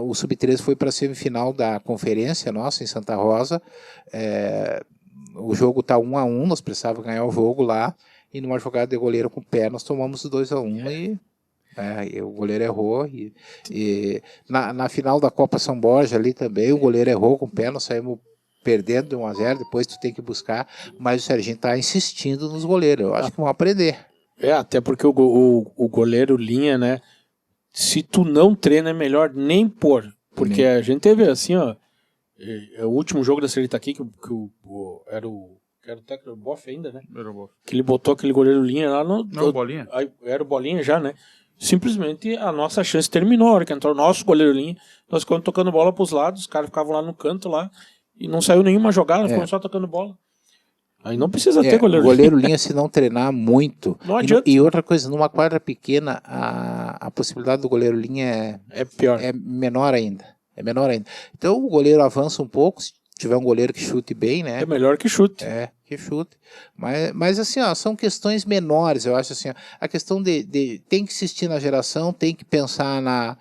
o Sub-13 foi para a semifinal da conferência nossa em Santa Rosa. O jogo tá 1-1, nós precisávamos ganhar o jogo lá, e numa jogada de goleiro com o pé nós tomamos 2-1 e o goleiro errou e na final da Copa São Borja ali também o goleiro errou com o pé, nós saímos perdendo de 1-0, depois tu tem que buscar, mas o Serginho tá insistindo nos goleiros, eu acho que vão aprender. Até porque o goleiro linha, né, se tu não treina é melhor nem pôr, porque a gente teve assim, ó, o último jogo da Série Itaqui que era o técnico Boff ainda, né? Era o Boff. Que ele botou aquele goleiro linha lá no... Não, Bolinha? Era o Bolinha já, né? Simplesmente a nossa chance terminou. A hora que entrou o nosso goleiro linha, nós ficamos tocando bola pros lados, os caras ficavam lá no canto lá, e não saiu nenhuma jogada, ficamos só tocando bola. Aí não precisa ter goleiro linha se não treinar muito. Não adianta. E outra coisa, numa quadra pequena, a possibilidade do goleiro linha é pior. É menor ainda. Então o goleiro avança um pouco, se tiver um goleiro que chute bem, né? É melhor que chute. Que chute. Mas assim, ó, são questões menores, eu acho assim, ó, a questão tem que insistir na geração, tem que pensar na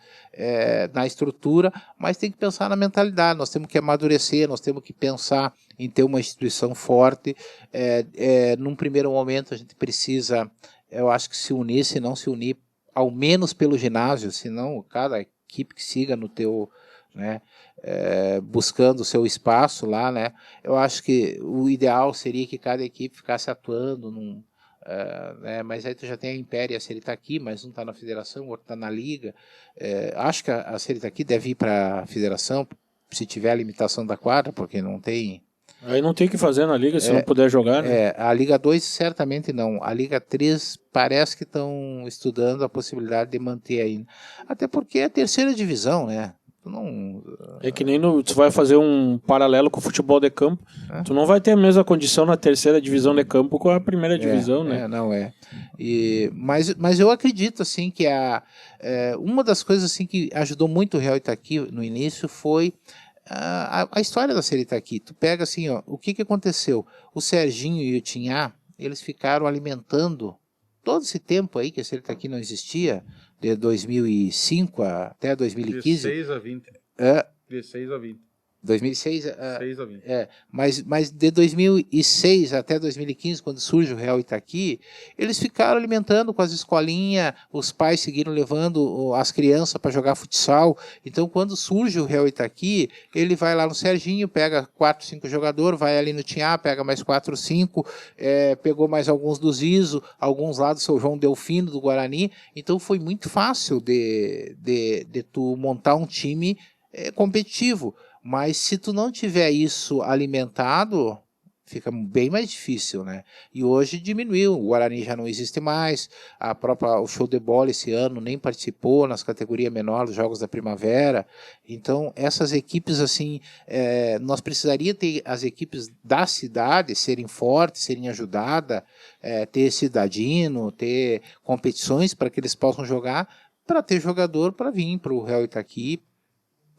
estrutura, mas tem que pensar na mentalidade, nós temos que amadurecer, nós temos que pensar em ter uma instituição forte, num primeiro momento a gente precisa eu acho que se unir, se não se unir, ao menos pelo ginásio, senão cada equipe que siga no teu, né, buscando o seu espaço lá, né, eu acho que o ideal seria que cada equipe ficasse atuando né, mas aí tu já tem a Império e a Seritaqui, mas um está na federação, o outro está na liga. Acho que a Seritaqui deve ir para a federação, se tiver a limitação da quadra, porque não tem... Aí não tem o que fazer na liga se não puder jogar, né? A Liga 2 certamente não. A Liga 3 parece que estão estudando a possibilidade de manter ainda. Até porque é a terceira divisão, né? Não... É que nem tu vai fazer um paralelo com o futebol de campo, tu não vai ter a mesma condição na terceira divisão de campo com a primeira divisão, né? Não é. Mas eu acredito, assim, que uma das coisas assim, que ajudou muito o Real Itaqui no início foi a história da Seritaqui. Tu pega assim, ó, o que aconteceu? O Serginho e o Tinhá, eles ficaram alimentando todo esse tempo aí que a Seritaqui não existia, de 2005 até 2015. 16 a 20. 16 a 20. 2006, 6 a 20. mas de 2006 até 2015, quando surge o Real Itaqui, eles ficaram alimentando com as escolinhas, os pais seguiram levando as crianças para jogar futsal. Então, quando surge o Real Itaqui, ele vai lá no Serginho, pega 4, 5 jogadores, vai ali no Tinhá, pega mais 4, 5, pegou mais alguns do Zizo, alguns lá do São João Delfino, do Guarani. Então, foi muito fácil de tu montar um time competitivo. Mas se tu não tiver isso alimentado, fica bem mais difícil, né? E hoje diminuiu, o Guarani já não existe mais, o show de bola esse ano nem participou nas categorias menores dos Jogos da Primavera. Então essas equipes assim, nós precisaríamos ter as equipes da cidade serem fortes, serem ajudadas, ter cidadino, ter competições para que eles possam jogar, para ter jogador para vir para o Real Itaqui,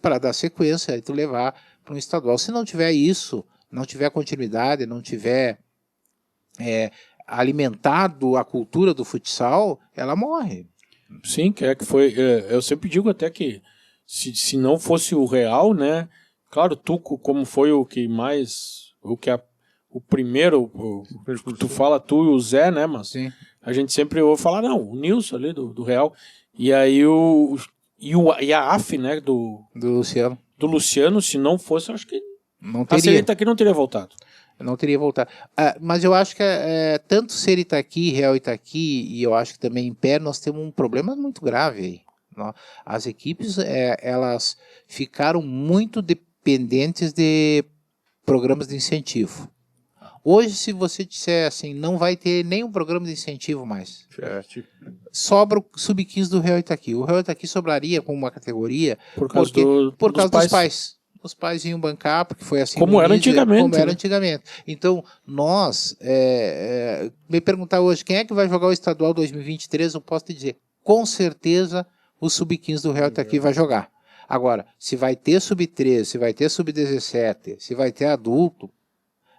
para dar sequência e tu levar para um estadual. Se não tiver isso, não tiver continuidade, não tiver alimentado a cultura do futsal, ela morre. Sim, que foi. Eu sempre digo até que se não fosse o Real, né? Claro, tu como foi o que mais, o primeiro, tu fala tu e o Zé, né? Mas sim, a gente sempre ouve falar, não, o Nilson ali do Real. E aí e a AF, né, do Luciano, se não fosse, eu acho que não teria. A Seritaqui não teria voltado. Não teria voltado. Mas eu acho que tanto Seritaqui, Real Itaqui, e eu acho que também Império, nós temos um problema muito grave aí. As equipes, elas ficaram muito dependentes de programas de incentivo. Hoje, se você disser assim, não vai ter nenhum programa de incentivo mais. Sobra o Sub-15 do Real Itaqui. O Real Itaqui sobraria com uma categoria por causa dos pais. Os pais iam bancar, porque foi assim como era antigamente. Então, nós, me perguntar hoje, quem é que vai jogar o estadual 2023, eu posso te dizer, com certeza o Sub-15 do Real Itaqui vai jogar. Agora, se vai ter Sub-13, se vai ter Sub-17, se vai ter adulto,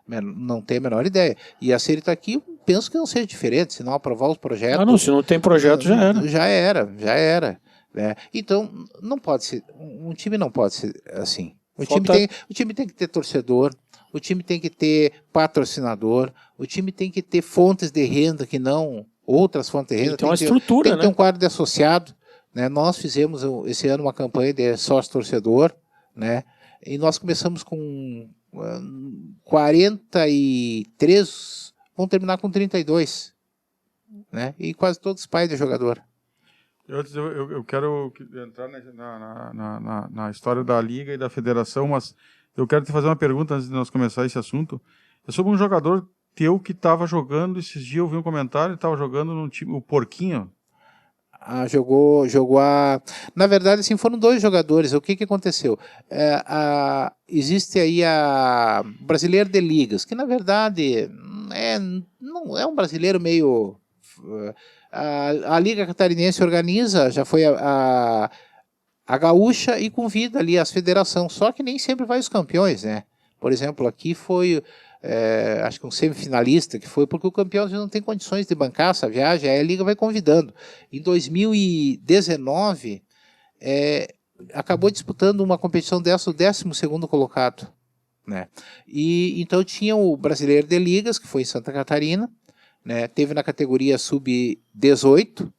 não tenho a menor ideia. E a Seritaqui, penso que não seja diferente, se não aprovar os projetos... se não tem projeto, já era. Já era. Né? Então, não pode ser, um time não pode ser assim. O time tem que ter torcedor, o time tem que ter patrocinador, o time tem que ter fontes de renda que não outras fontes de renda. Tem uma estrutura, tem que ter um quadro de associado. Né? Nós fizemos esse ano uma campanha de sócio-torcedor, né? E nós começamos com 43, vão terminar com 32, né? E quase todos pais de jogador. Eu quero entrar na história da Liga e da Federação, mas eu quero te fazer uma pergunta antes de nós começar esse assunto. É sobre um jogador teu que estava jogando, esses dias eu vi um comentário, ele estava jogando no time, o Porquinho. Jogou na verdade, assim, foram 2 jogadores. O que aconteceu? Existe aí a Brasileiro de Ligas, que na verdade não é um brasileiro meio... A Liga Catarinense organiza, já foi a Gaúcha e convida ali as federações, só que nem sempre vai os campeões, né? Por exemplo, aqui foi... acho que um semifinalista que foi, porque o campeão não tem condições de bancar essa viagem, aí a Liga vai convidando. Em 2019, acabou disputando uma competição dessa, o 12º colocado. Né? E então tinha o Brasileiro de Ligas, que foi em Santa Catarina, né? Teve na categoria sub-18,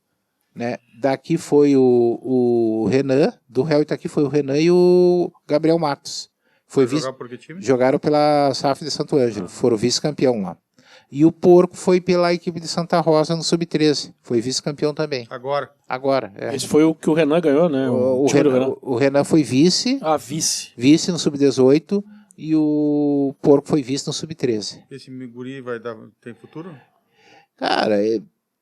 né? Daqui foi o Renan, do Real Itaqui foi o Renan e o Gabriel Matos. Jogar por que time? Jogaram pela SAF de Santo Ângelo, foram vice-campeão lá. E o Porco foi pela equipe de Santa Rosa no Sub-13, foi vice-campeão também. Agora, é. Esse foi o que o Renan ganhou, né? O Renan foi vice. Vice no Sub-18 e o Porco foi vice no Sub-13. Esse guri tem futuro? Cara,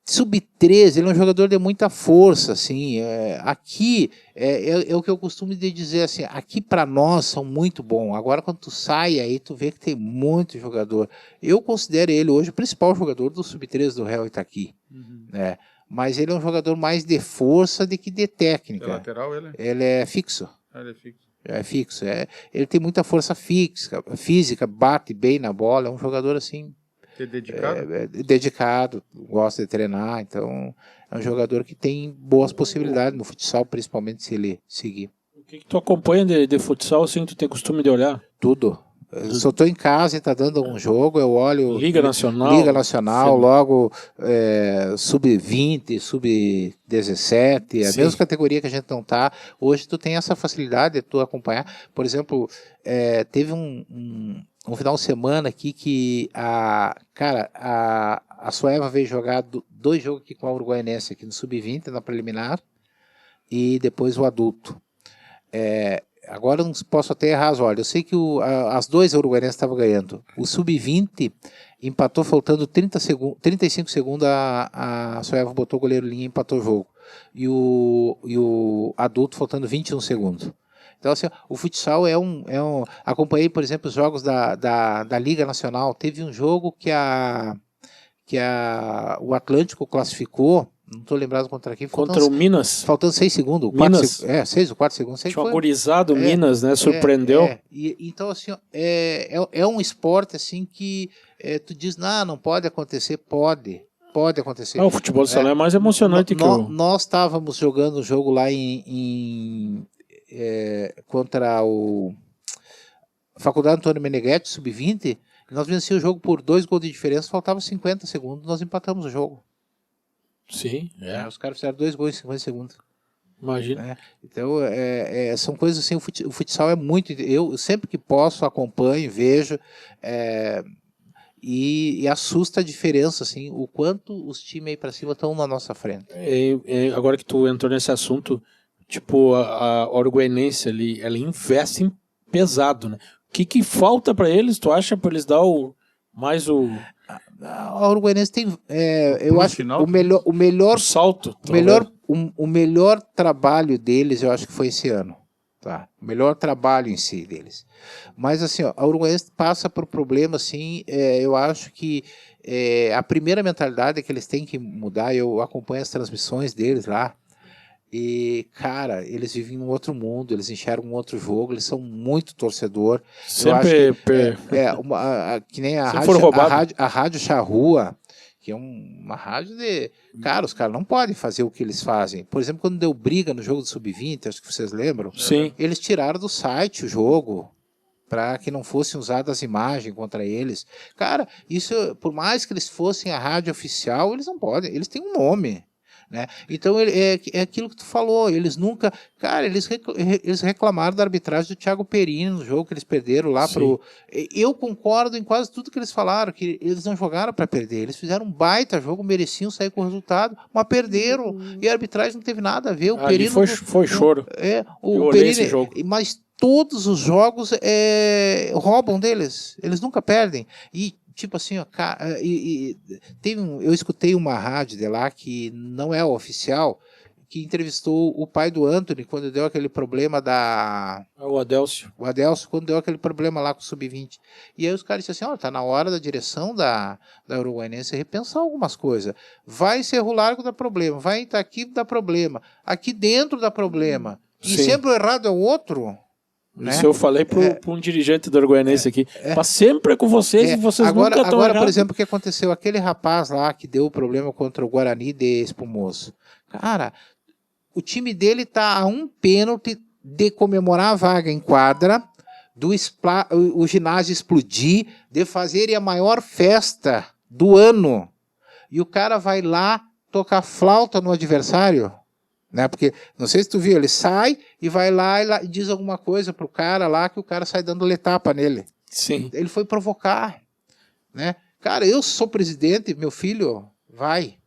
Sub-13, ele é um jogador de muita força, assim, aqui, é o que eu costumo dizer, assim, aqui para nós são muito bons, agora quando tu sai aí, tu vê que tem muito jogador, eu considero ele hoje o principal jogador do Sub-13 do Real Itaqui, né, mas ele é um jogador mais de força do que de técnica. É lateral ele? Ele é fixo. Ele é fixo. É fixo, ele tem muita força física, bate bem na bola, é um jogador assim... Dedicado, gosta de treinar, então é um jogador que tem boas possibilidades no futsal, principalmente se ele seguir. O que tu acompanha de futsal, assim, tu tem costume de olhar? Tudo. Se eu estou em casa e está dando um jogo, eu olho... Liga Nacional, logo sub-20, sub-17, a mesma categoria que a gente não está. Hoje tu tem essa facilidade de tu acompanhar. Por exemplo, teve um final de semana aqui que a Sueva veio jogar 2 jogos aqui com a Uruguaianense, aqui no Sub-20, na preliminar, e depois o adulto. Agora eu não posso até errar as ordens. Eu sei que as 2 Uruguaianenses estavam ganhando. O Sub-20 empatou faltando 35 segundos, a Sueva botou o goleiro linha e empatou o jogo. E o adulto faltando 21 segundos. Então, assim, o futsal acompanhei, por exemplo, os jogos da Liga Nacional. Teve um jogo que o Atlântico classificou, não estou lembrado contra quem. Contra o Minas. Faltando 6 segundos. Minas. 6 ou 4 segundos. Tinha agorizado o Minas, né? Surpreendeu. Então, assim, é um esporte, assim, que tu diz, não pode acontecer. Pode acontecer. O futebol de salão é mais emocionante que o... Nós estávamos jogando um jogo lá contra a Faculdade Antônio Meneghetti, Sub-20, nós vencíamos o jogo por 2 gols de diferença, faltava 50 segundos, nós empatamos o jogo. Sim, os caras fizeram 2 gols em 50 segundos. Imagina. Então, são coisas assim, o futsal é muito... Eu sempre que posso acompanho, vejo, e assusta a diferença, assim, o quanto os times aí para cima estão na nossa frente. Agora que tu entrou nesse assunto, tipo, a Uruguaianense ali, ela investe em pesado, né? O que falta para eles, tu acha, para eles dar A Uruguaianense tem, eu acho, o melhor salto, o melhor trabalho deles, eu acho que foi esse ano, tá? O melhor trabalho em si deles. Mas assim, a Uruguaianense passa por problema, assim, eu acho que a primeira mentalidade que eles têm que mudar, eu acompanho as transmissões deles lá. E, cara, eles vivem em um outro mundo, eles enxergam um outro jogo, eles são muito torcedor. Sempre que nem a Rádio Charrua, que é uma rádio de... Cara, os caras não podem fazer o que eles fazem. Por exemplo, quando deu briga no jogo do Sub-20, acho que vocês lembram? Sim. Eles tiraram do site o jogo, para que não fossem usadas as imagens contra eles. Cara, isso, por mais que eles fossem a rádio oficial, eles não podem, eles têm um nome. Né? Então é aquilo que tu falou, eles nunca... Cara, eles reclamaram da arbitragem do Thiago Perini no jogo que eles perderam lá. Eu concordo em quase tudo que eles falaram, que eles não jogaram para perder, eles fizeram um baita jogo, mereciam sair com o resultado, mas perderam, e a arbitragem não teve nada a ver. O Perini foi choro. O Perini, esse jogo. Mas todos os jogos roubam deles, eles nunca perdem. E tipo assim, ó, eu escutei uma rádio de lá que não é oficial, que entrevistou o pai do Anthony quando deu aquele problema o Adélcio. O Adélcio, quando deu aquele problema lá com o Sub-20. E aí os caras disseram assim, tá na hora da direção da Uruguaianense repensar algumas coisas. Vai ser o largo dá problema, vai estar aqui dá problema, aqui dentro dá problema. E sempre o errado é o outro. Né? Isso eu falei para um dirigente do Uruguaianense aqui. Mas sempre é com vocês e vocês nunca estão Agora, por exemplo, o que aconteceu? Aquele rapaz lá que deu o problema contra o Guarani de Espumoso. Cara, o time dele tá a um pênalti de comemorar a vaga em quadra, o ginásio explodir, de fazerem a maior festa do ano. e o cara vai lá tocar flauta no adversário, né? Porque, não sei se tu viu, ele sai e vai lá e diz alguma coisa pro cara lá, que o cara sai dando letapa nele. Sim. Ele foi provocar, né? Cara, eu sou presidente, meu filho, vai.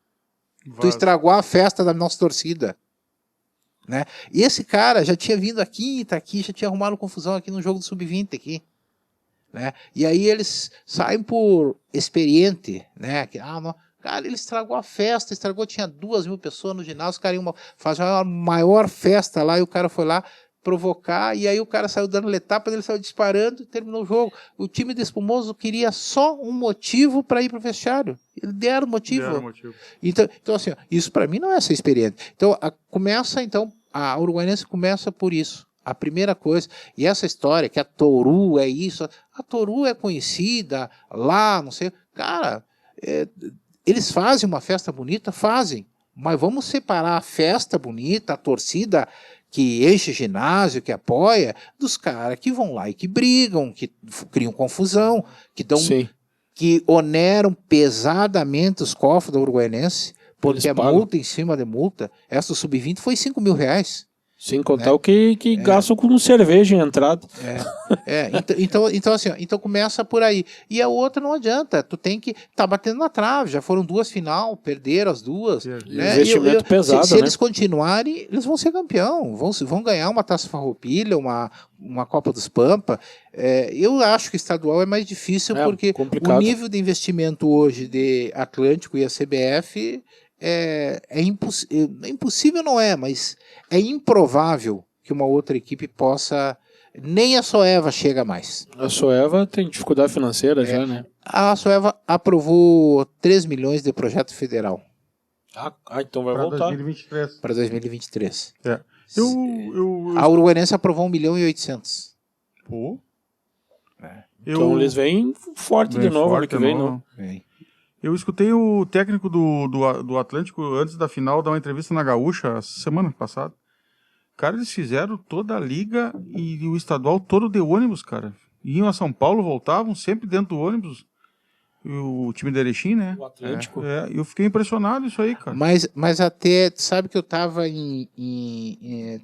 Tu estragou a festa da nossa torcida. Né? E esse cara já tinha vindo aqui, tá aqui, já tinha arrumado confusão aqui no jogo do Sub-20 aqui. Né? E aí eles saem por experiente, né? Que, não. Cara, ele estragou a festa, tinha 2.000 pessoas no ginásio, os caras iam fazer uma maior festa lá, e o cara foi lá provocar, e aí o cara saiu dando letapa, ele saiu disparando e terminou o jogo. O time do Espumoso queria só um motivo para ir pro vestiário. Eles deram motivo. Então assim, isso para mim não é ser experiente. Então, a Uruguaianense começa por isso. A primeira coisa, e essa história que a Toru é isso, a Toru é conhecida lá, não sei, cara, eles fazem uma festa bonita? Fazem. Mas vamos separar a festa bonita, a torcida que enche ginásio, que apoia, dos caras que vão lá e que brigam, que criam confusão, que oneram pesadamente os cofres da Uruguaianense, porque a multa em cima de multa, essa do Sub-20 foi R$5.000. Sem contar o que gastam com cerveja em entrada. Então começa por aí. E a outra não adianta, tu tem que tá batendo na trave, já foram 2 final, perderam as 2. Né? Investimento pesado, se eles continuarem, eles vão ser campeão, vão ganhar uma Taça Farroupilha, uma Copa dos Pampa. Eu acho que estadual é mais difícil, porque complicado. O nível de investimento hoje de Atlântico e a CBF impossível não é, mas é improvável que uma outra equipe possa, nem a Soeva chega mais. A Soeva tem dificuldade financeira já, né? A Soeva aprovou 3 milhões de projeto federal. Então vai voltar. Para 2023. A Uruguaianense aprovou 1.800.000. Pô. Então eles vêm forte de novo, ano que vem, não? Eu escutei o técnico do Atlântico antes da final dar uma entrevista na Gaúcha semana passada. Cara, eles fizeram toda a liga e o estadual todo de ônibus, cara. Iam a São Paulo, voltavam sempre dentro do ônibus. O time de Erechim, né? O Atlântico. Eu fiquei impressionado isso aí, cara. Mas até, sabe que eu tava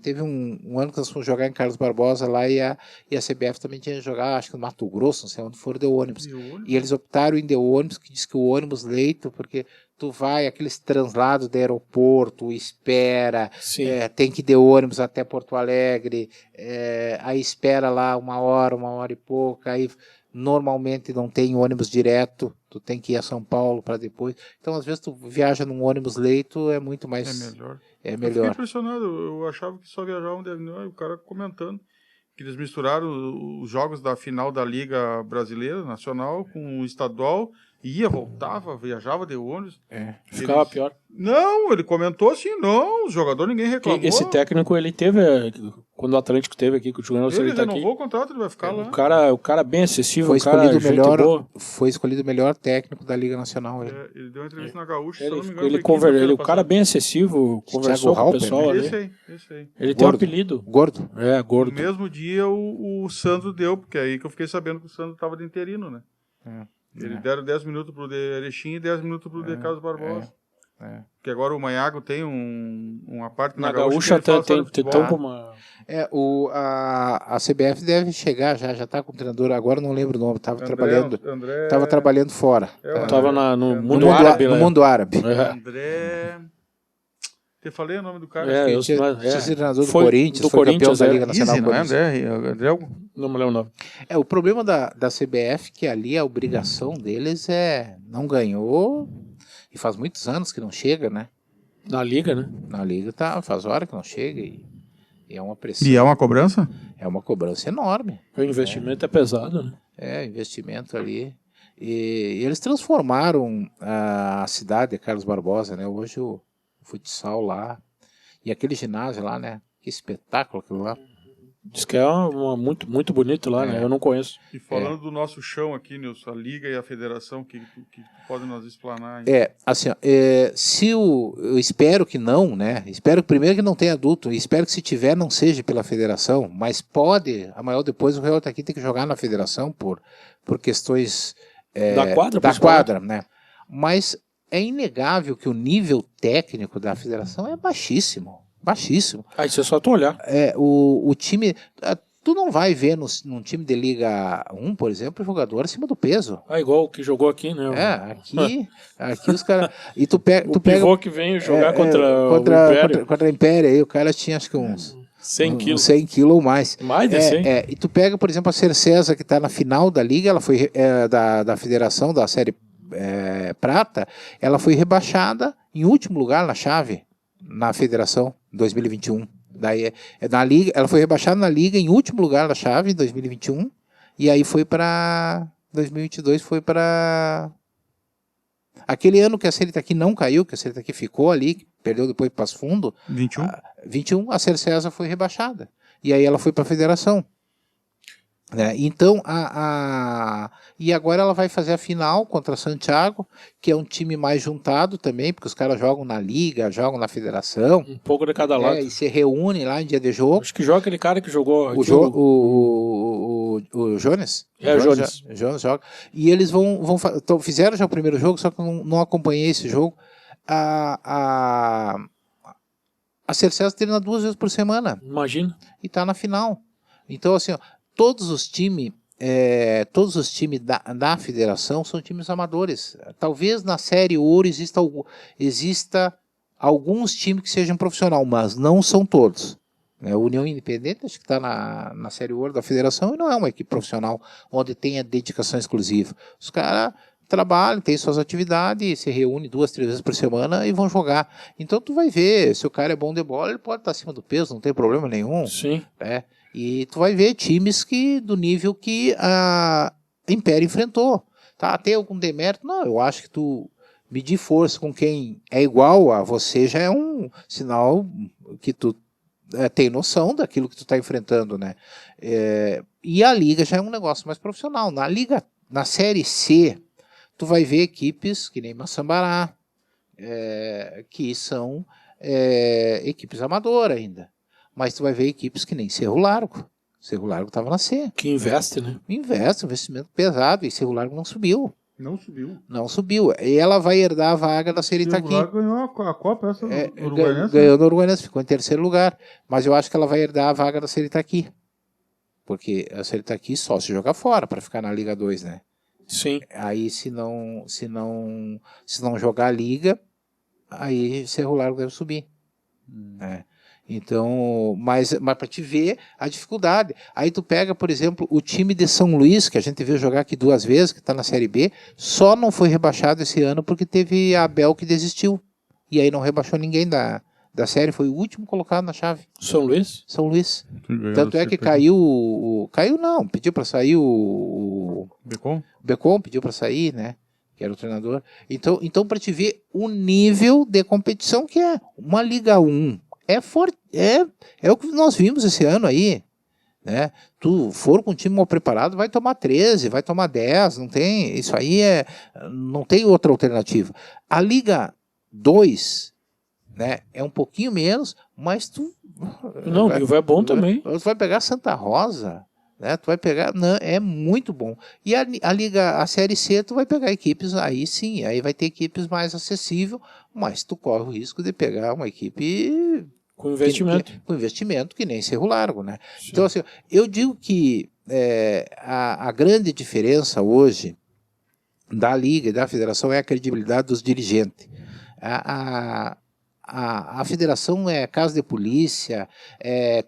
teve um ano que nós fomos jogar em Carlos Barbosa lá e a CBF também tinha que jogar, acho que no Mato Grosso, não sei onde for, de ônibus. E eles optaram em de ônibus, que diz que o ônibus leito, porque tu vai, aqueles translados do aeroporto, espera, tem que ir de ônibus até Porto Alegre, aí espera lá 1 hora e pouca, aí normalmente não tem ônibus direto, tu tem que ir a São Paulo para depois. Então, às vezes, tu viaja num ônibus leito, é muito mais... É melhor. Eu fiquei impressionado, eu achava que só viajavam, o cara comentando que eles misturaram os jogos da final da Liga Brasileira, Nacional, com o estadual, voltava, viajava de ônibus. Ficava pior. Não, ele comentou assim, não, o jogador ninguém reclamou. Esse técnico, ele teve, quando o Atlântico teve aqui, que o Juliano ele renovou o contrato, ele vai ficar lá. O cara bem acessível, foi escolhido o melhor técnico da Liga Nacional. Ele deu uma entrevista na Gaúcha, o cara bem acessível, conversou com o pessoal ali. Esse aí. Ele tem um apelido. Gordo. Gordo. No mesmo dia o Sandro deu, porque é aí que eu fiquei sabendo que o Sandro estava de interino, né? Ele deram 10 minutos pro de Erechim e 10 minutos pro de Carlos Barbosa. Porque agora o Maiago tem uma parte na Gaúcha tem uma... A CBF deve chegar já tá com o treinador, agora não lembro o nome, tava trabalhando fora. Tava no mundo árabe. No mundo árabe. André... Eu falei o nome do cara. Esse treinador do Corinthians, foi campeão da Liga Nacional. Easy, não é André? Não me lembro o nome. O problema da CBF, que ali a obrigação deles não ganhou, e faz muitos anos que não chega, né? Na Liga, né? Na Liga faz hora que não chega e é uma pressão. E é uma cobrança? É uma cobrança enorme. O investimento é pesado, né? Investimento ali. E eles transformaram a cidade de Carlos Barbosa, né? Hoje o futsal lá, e aquele ginásio lá, né? Que espetáculo aquilo lá. Diz que é muito, muito bonito lá, né? Eu não conheço. E falando do nosso chão aqui, Nilson, a Liga e a Federação, que podem nos explanar. Assim, eu espero que não, né? Espero primeiro que não tenha adulto, e espero que se tiver não seja pela Federação, mas amanhã ou depois o Real aqui tem que jogar na Federação por questões da quadra, né? Mas é inegável que o nível técnico da federação é baixíssimo. Baixíssimo. Aí isso é só tu olhar. O time... Tu não vai ver num time de Liga 1, por exemplo, jogador acima do peso. Igual o que jogou aqui, né? Aqui os caras... E tu pega... O pivô que vem jogar contra o Império, aí o cara tinha acho que uns... 100 quilos. 100 quilos ou mais. Mais de 100. E tu pega, por exemplo, a Cercesa, que está na final da Liga, ela foi da Federação, da Série Prata, ela foi rebaixada em último lugar na chave, na Federação, 2021. Daí, na Liga, ela foi rebaixada na Liga em último lugar na chave, em 2021, e aí foi para 2022, foi para... Aquele ano que a Série aqui não caiu, que a Série aqui ficou ali, perdeu depois para Passo Fundo. 21, a Cercesa foi rebaixada. E aí ela foi para a Federação. Então, e agora ela vai fazer a final contra Santiago, que é um time mais juntado também, porque os caras jogam na Liga, jogam na Federação. Um pouco de cada lado. E se reúnem lá em dia de jogo. Acho que joga aquele cara que jogou... O Jonas? O Jonas. Jonas joga. E eles fizeram já o primeiro jogo, só que eu não acompanhei esse jogo. A Cercesa treina 2 vezes por semana. Imagina. E tá na final. Então, assim, todos os times da federação são times amadores. Talvez na Série Ouro exista alguns times que sejam profissional, mas não são todos. A União Independente, acho que está na Série Ouro da federação, e não é uma equipe profissional onde tenha dedicação exclusiva. Os caras trabalham, têm suas atividades, se reúnem 2, 3 vezes por semana e vão jogar. Então tu vai ver, se o cara é bom de bola, ele pode estar acima do peso, não tem problema nenhum. Sim. E tu vai ver times do nível que a Império enfrentou. Tá? Tem algum demérito? Não, eu acho que tu medir força com quem é igual a você já é um sinal que tu tem noção daquilo que tu está enfrentando, né? E a Liga já é um negócio mais profissional. Na Série C, tu vai ver equipes que nem Massambará, que são equipes amadoras ainda. Mas tu vai ver equipes que nem Cerro Largo. Cerro Largo estava na C. Que investe, né? Investimento pesado. E Cerro Largo não subiu. Não subiu. E ela vai herdar a vaga da Série Itaqui. Cerro Largo ganhou a Copa, essa Uruguaianense. Ganhou no Uruguaianense, ficou em 3º lugar. Mas eu acho que ela vai herdar a vaga da Série Itaqui. Porque a Série Itaqui só se jogar fora para ficar na Liga 2, né? Sim. Aí se não jogar a Liga, aí Cerro Largo deve subir. Então, mas para te ver a dificuldade. Aí tu pega, por exemplo, o time de São Luís, que a gente viu jogar aqui 2 vezes, que está na Série B, só não foi rebaixado esse ano porque teve a Abel que desistiu. E aí não rebaixou ninguém da série, foi o último colocado na chave. São Luís? São Luís. Tanto é que caiu não, pediu para sair o Becon pediu para sair, né? Que era o treinador. Então para te ver o nível de competição que é uma Liga 1. É o que nós vimos esse ano aí, né? Tu for com um time mal preparado, vai tomar 13, vai tomar 10, não tem, isso aí não tem outra alternativa. A Liga 2, né, é um pouquinho menos, mas tu... Não, o nível é bom também. Tu vai pegar Santa Rosa, né? Tu vai pegar... Não, é muito bom. E a Série C, tu vai pegar equipes, aí sim, aí vai ter equipes mais acessíveis, mas tu corre o risco de pegar uma equipe... Com investimento. Com investimento, que nem Cerro Largo, né? Sim. Então, assim, eu digo que a grande diferença hoje da Liga e da Federação é a credibilidade dos dirigentes. A Federação é caso de polícia,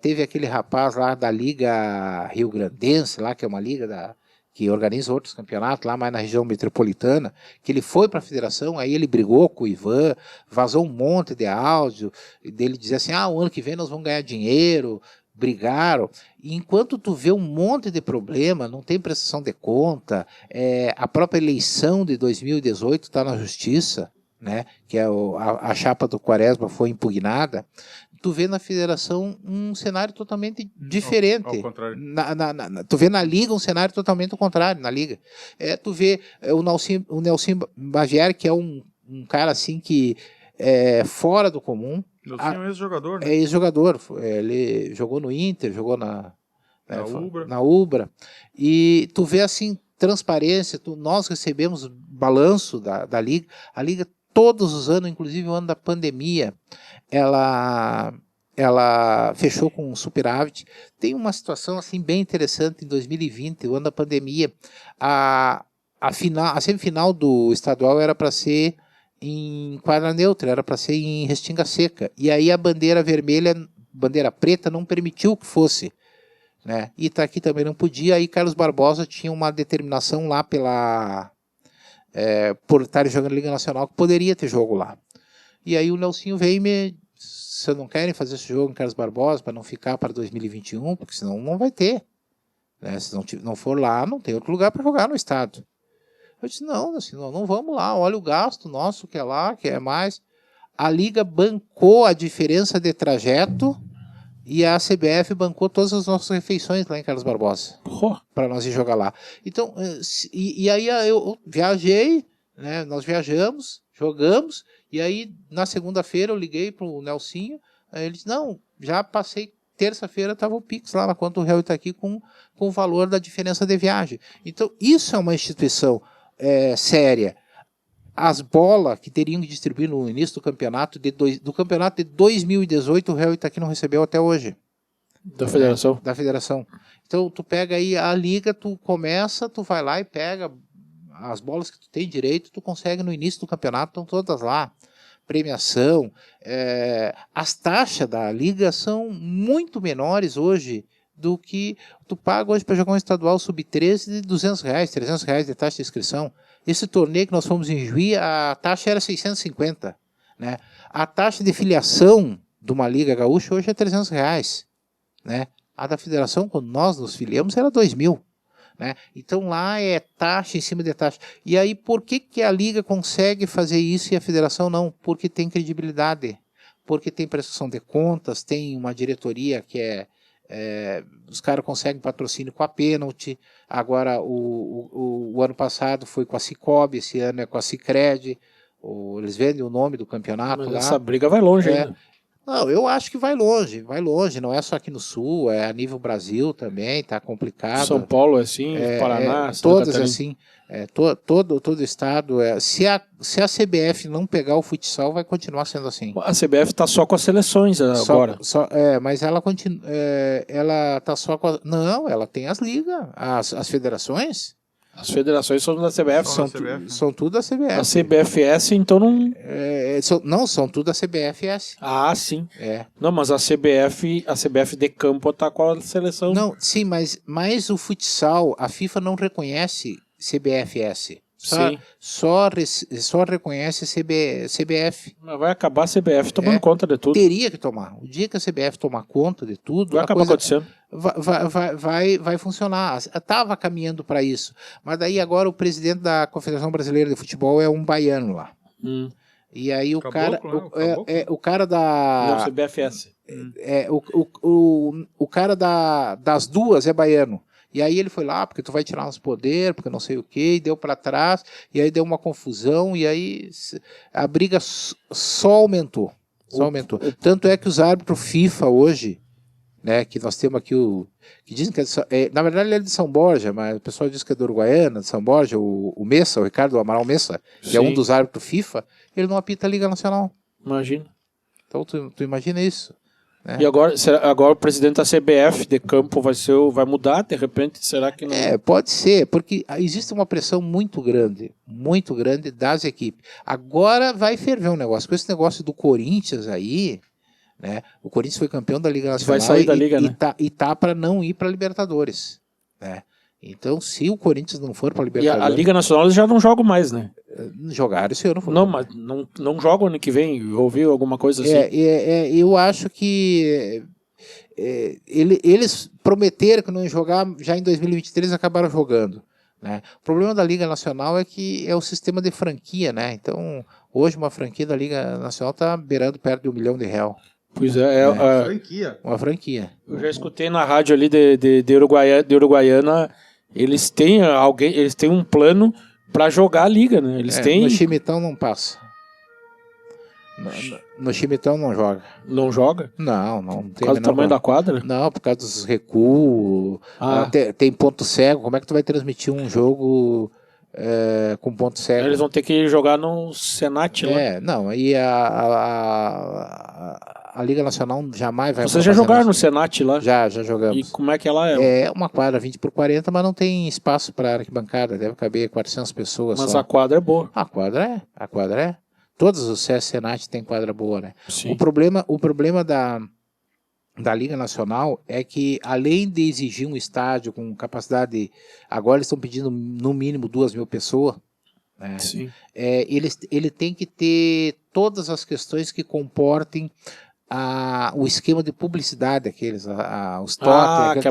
teve aquele rapaz lá da Liga Rio Grandense, lá, que é uma liga que organiza outros campeonatos lá mais na região metropolitana, que ele foi para a federação, aí ele brigou com o Ivan, vazou um monte de áudio, dele dizia assim, o ano que vem nós vamos ganhar dinheiro, brigaram, e enquanto tu vê um monte de problema, não tem prestação de conta, a própria eleição de 2018 está na justiça, né, que é a chapa do Quaresma foi impugnada, tu vê na federação um cenário totalmente diferente. Ao contrário. Tu vê na Liga um cenário totalmente ao contrário, na Liga. Tu vê o Nelson Bavier, que é um cara assim que é fora do comum. Nelson é um ex-jogador, né? É ex-jogador. Ele jogou no Inter, jogou na Ubra. E tu vê assim, transparência, nós recebemos balanço da Liga. A Liga todos os anos, inclusive o ano da pandemia, ela fechou com um superávit. Tem uma situação assim bem interessante em 2020, o ano da pandemia. A semifinal do estadual era para ser em quadra neutra, era para ser em Restinga Seca. E aí a bandeira vermelha, bandeira preta, não permitiu que fosse. Né? Itaqui também não podia. Aí Carlos Barbosa tinha uma determinação lá por estar jogando Liga Nacional que poderia ter jogo lá. E aí o Nelsinho veio e me... Vocês não querem fazer esse jogo em Carlos Barbosa para não ficar para 2021? Porque senão não vai ter. Né? Se não for lá, não tem outro lugar para jogar no estado. Eu disse, não, assim, não vamos lá, olha o gasto nosso que é lá, que é mais. A Liga bancou a diferença de trajeto e a CBF bancou todas as nossas refeições lá em Carlos Barbosa. Para nós ir jogar lá. Então, e aí eu viajei, né, nós viajamos, jogamos, e aí na segunda-feira eu liguei pro Nelsinho, aí ele disse, não, já passei, terça-feira estava o Pix lá na conta do Real Itaqui com o valor da diferença de viagem. Então, isso é uma instituição séria. As bolas que teriam que distribuir no início do campeonato do campeonato de 2018, o Real Itaqui não recebeu até hoje. Da federação? Da federação. Então, tu pega aí a liga, tu vai lá e pega as bolas que tu tem direito, tu consegue no início do campeonato, estão todas lá. Premiação. As taxas da liga são muito menores hoje do que tu paga hoje para jogar um estadual sub-13 de R$200, R$300 de taxa de inscrição. Esse torneio que nós fomos em Juí, a taxa era 650. Né? A taxa de filiação de uma liga gaúcha hoje é R$300. Né? A da federação, quando nós nos filiamos, era 2.000. Né? Então lá é taxa em cima de taxa. E aí por que a liga consegue fazer isso e a federação não? Porque tem credibilidade, porque tem prestação de contas, tem uma diretoria que os caras conseguem patrocínio com a Pênalti. Agora o ano passado foi com a Cicobi, esse ano é com a Sicredi. Eles vendem o nome do campeonato. Mas lá. Essa briga vai longe ainda. Não, eu acho que vai longe, não é só aqui no Sul, é a nível Brasil também, tá complicado. São Paulo é assim, Paraná, Santa todas Catarina. assim, todo estado, se a CBF não pegar o futsal, vai continuar sendo assim. A CBF tá só com as seleções agora. Mas ela continua, ela tá só com não, ela tem as ligas, as federações. As federações são da CBF. São tudo da CBF. A CBFS, então não... Não, são tudo da CBFS. Ah, sim. Não, mas a CBF de campo tá com a seleção. Não, sim, mas o futsal, a FIFA não reconhece CBFS. Só reconhece CBF. Mas vai acabar a CBF tomando conta de tudo. Teria que tomar. O dia que a CBF tomar conta de tudo, vai acabar acontecendo. Vai funcionar. Estava caminhando para isso. Mas daí agora o presidente da Confederação Brasileira de Futebol é um baiano lá. E aí o cara da... Não, CBFS. O cara das duas é baiano. E aí ele foi lá, porque tu vai tirar uns poderes, porque não sei o que, e deu para trás, e aí deu uma confusão, e aí a briga só aumentou. Tanto é que os árbitros FIFA hoje, né, que nós temos aqui que dizem que na verdade ele é de São Borja, mas o pessoal diz que é do Uruguaiana, de São Borja, o Messa, o Ricardo Amaral Messa, que é um dos árbitros FIFA, ele não apita a Liga Nacional. Imagina. Então tu imagina isso. E agora o presidente da CBF de campo vai mudar, de repente, será que não? Pode ser, porque existe uma pressão muito grande das equipes. Agora vai ferver um negócio, com esse negócio do Corinthians aí, né? O Corinthians foi campeão da Liga Nacional. Vai sair da Liga, né? E tá para não ir para Libertadores, né? Então, se o Corinthians não for para Libertadores... E a Liga Nacional eles já não jogam mais, né? Jogaram esse ano. Não, mas não jogam ano que vem. Eu ouvi alguma coisa assim. Eu acho que eles prometeram que não iam jogar, já em 2023 acabaram jogando. Né? O problema da Liga Nacional é que é o sistema de franquia, né? Então, hoje uma franquia da Liga Nacional está beirando perto de R$1 milhão. Pois uma franquia. Eu já escutei na rádio ali de Uruguaiana, eles têm um plano para jogar a liga, né? Eles têm... No Chimitão não passa. No Chimitão não joga. Não joga? Não tem. Por causa do tamanho da quadra? Não, por causa dos recuos. Tem ponto cego. Como é que tu vai transmitir um jogo com ponto cego. Eles vão ter que jogar no Senat lá. Não, aí a Liga Nacional jamais vai... Vocês já jogaram no Senat lá? Já jogamos. E como é que ela é? É uma quadra 20x40, mas não tem espaço para arquibancada, deve caber 400 pessoas Mas só. a quadra é boa. A quadra é. Todos os CS Senat têm quadra boa, né? Sim. O problema da Liga Nacional é que, além de exigir um estádio com capacidade, agora eles estão pedindo no mínimo 2.000 pessoas, né? Sim. Ele tem que ter todas as questões que comportem o esquema de publicidade daqueles, os totens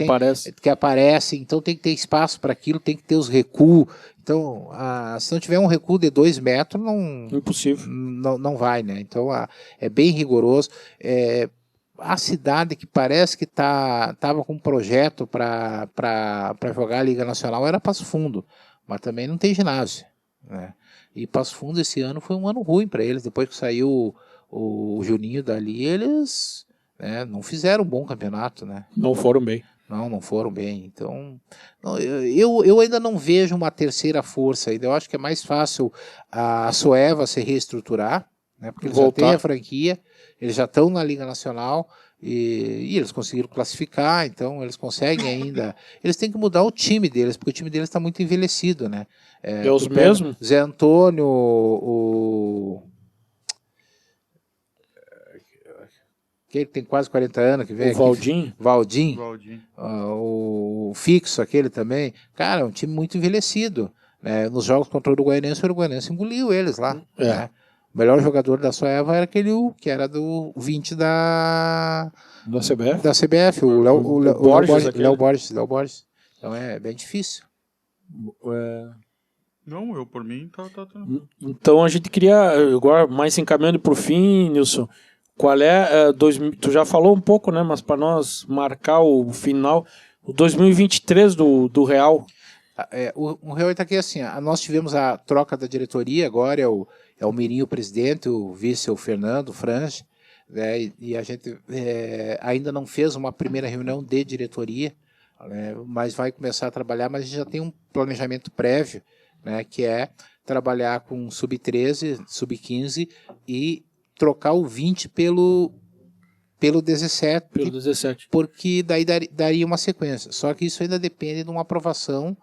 que aparecem, então tem que ter espaço para aquilo, tem que ter os recuos. Então, se não tiver um recuo de 2 metros, impossível. Não vai, né? Então, é bem rigoroso. A cidade que parece que estava com um projeto para jogar a Liga Nacional era Passo Fundo, mas também não tem ginásio, né? E Passo Fundo esse ano foi um ano ruim para eles. Depois que saiu o Juninho dali, eles, né, não fizeram um bom campeonato, né? Não foram bem. Não foram bem. Então, eu ainda não vejo uma terceira força ainda. Eu acho que é mais fácil a Soeva se reestruturar, né? Porque eles já têm a franquia, eles já estão na Liga Nacional e eles conseguiram classificar, então eles conseguem ainda. Eles têm que mudar o time deles, porque o time deles está muito envelhecido, né? É os mesmos? Zé Antônio, que tem quase 40 anos que vem. O Valdim. O Fixo, aquele também. Cara, é um time muito envelhecido, né? Nos jogos contra o Uruguaianense engoliu eles lá. Né? O melhor jogador da Soeva era aquele que era do 20 da CBF, o Léo Borges. Então é bem difícil. Não, por mim tá. Então a gente queria, agora mais encaminhando para o fim, Nilson, qual é, tu já falou um pouco, né, mas para nós marcar o final, o 2023 do Real. O Real está aqui assim, nós tivemos a troca da diretoria, agora é o Mirinho o presidente, o vice o Fernando Frange, né, e a gente ainda não fez uma primeira reunião de diretoria, né, mas vai começar a trabalhar, mas a gente já tem um planejamento prévio, né, que é trabalhar com sub-13, sub-15 e trocar o 20 pelo 17. Pelo 17. Porque daí daria uma sequência. Só que isso ainda depende de uma aprovação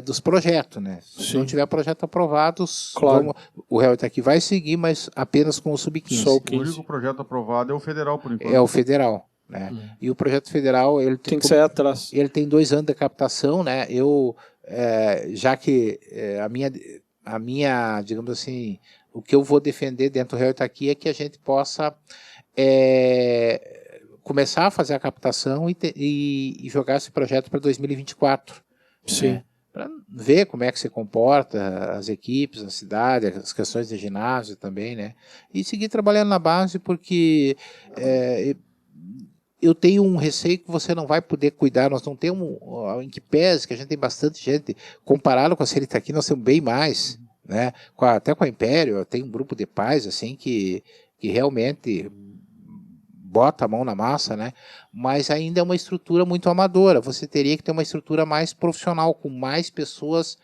dos projetos, né? Se não tiver projeto aprovado, claro, o Real Itaqui vai seguir, mas apenas com o sub-15. O único projeto aprovado é o federal, por enquanto. É o federal, né? E o projeto federal, ele tem que sair atrás. Ele tem 2 anos de captação, né? Já que a minha, digamos assim, o que eu vou defender dentro do Real Itaqui é que a gente possa começar a fazer a captação e jogar esse projeto para 2024. Sim. Né? Para ver como é que se comporta as equipes, a cidade, as questões de ginásio também, né? E seguir trabalhando na base, porque eu tenho um receio que você não vai poder cuidar. Nós não temos, em que pese que a gente tem bastante gente, comparado com a Série Itaqui, nós temos bem mais, né? Até com a Império, tem um grupo de pais assim que realmente bota a mão na massa, né? Mas ainda é uma estrutura muito amadora. Você teria que ter uma estrutura mais profissional, com mais pessoas.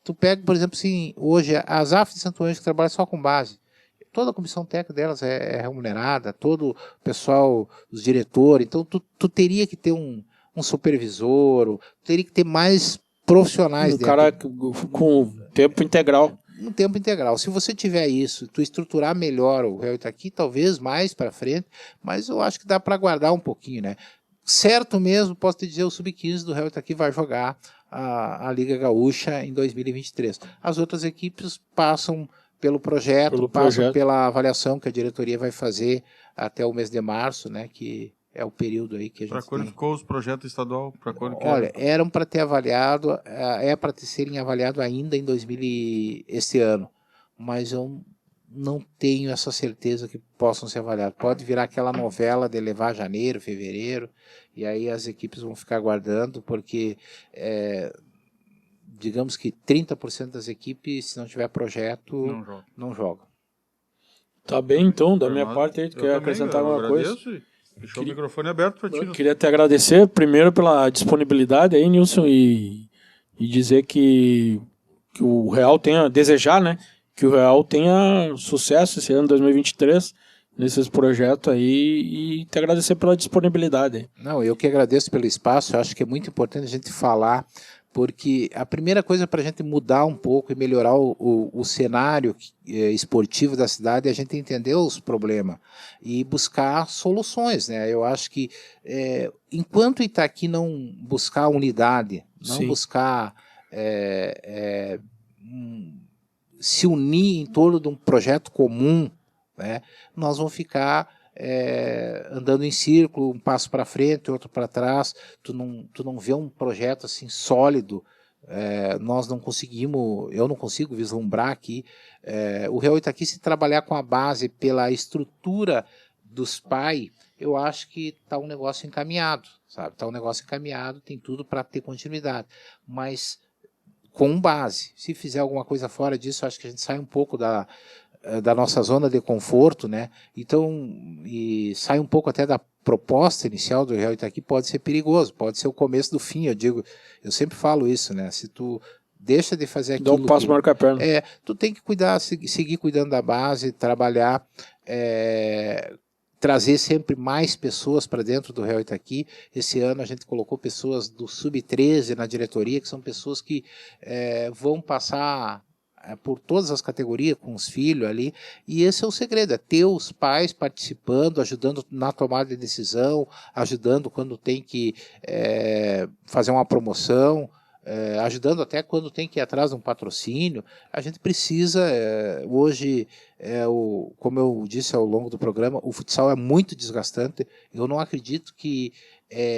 Tu pega, por exemplo, assim, hoje as AF de Santo Ângelo que trabalham só com base. Toda a comissão técnica delas é remunerada, todo o pessoal, os diretores. Então, tu teria que ter um supervisor, teria que ter mais profissionais. Um cara com tempo integral. Um tempo integral. Se você tiver isso, tu estruturar melhor o Real Itaqui, talvez mais para frente, mas eu acho que dá para aguardar um pouquinho, né? Certo mesmo, posso te dizer, o Sub-15 do Real Itaqui vai jogar a Liga Gaúcha em 2023. As outras equipes passam pelo projeto, passam pela avaliação que a diretoria vai fazer até o mês de março, né? Que é o período aí que a gente tem. Para quando ficou os projetos estadual? Olha, eram para ter avaliado, para serem avaliados ainda em este ano, mas eu não tenho essa certeza que possam ser avaliados. Pode virar aquela novela de levar janeiro, fevereiro, e aí as equipes vão ficar aguardando, porque digamos que 30% das equipes, se não tiver projeto, não jogam. Tá bem, então, da minha parte aí, tu quer acrescentar alguma coisa? Deixou o microfone aberto para ti. Eu queria te agradecer, primeiro, pela disponibilidade aí, Nilson, e e dizer que o Real tenha, desejar, né, que o Real tenha sucesso esse ano 2023 nesses projetos aí e te agradecer pela disponibilidade. Não, eu que agradeço pelo espaço, eu acho que é muito importante a gente falar, porque a primeira coisa para a gente mudar um pouco e melhorar o cenário esportivo da cidade é a gente entender os problemas e buscar soluções, né? Eu acho que enquanto Itaqui não buscar unidade, não Sim. buscar se unir em torno de um projeto comum, né, nós vamos ficar andando em círculo, um passo para frente, outro para trás. Tu não vê um projeto assim sólido. Nós não conseguimos, eu não consigo vislumbrar aqui. O Real Itaqui, se trabalhar com a base pela estrutura dos pais, eu acho que está um negócio encaminhado, sabe? Está um negócio encaminhado, tem tudo para ter continuidade, mas com base. Se fizer alguma coisa fora disso, eu acho que a gente sai um pouco da nossa zona de conforto, né? Então, e sai um pouco até da proposta inicial do Real Itaqui, pode ser perigoso, pode ser o começo do fim, eu sempre falo isso, né? Se tu deixa de fazer aquilo... Dá um passo marca a perna. Tu tem que cuidar, seguir cuidando da base, trabalhar, trazer sempre mais pessoas para dentro do Real Itaqui. Esse ano a gente colocou pessoas do Sub-13 na diretoria, que são pessoas que vão passar por todas as categorias, com os filhos ali, e esse é o segredo, é ter os pais participando, ajudando na tomada de decisão, ajudando quando tem que fazer uma promoção, ajudando até quando tem que ir atrás de um patrocínio. A gente precisa, hoje, como eu disse ao longo do programa, o futsal é muito desgastante. Eu não acredito que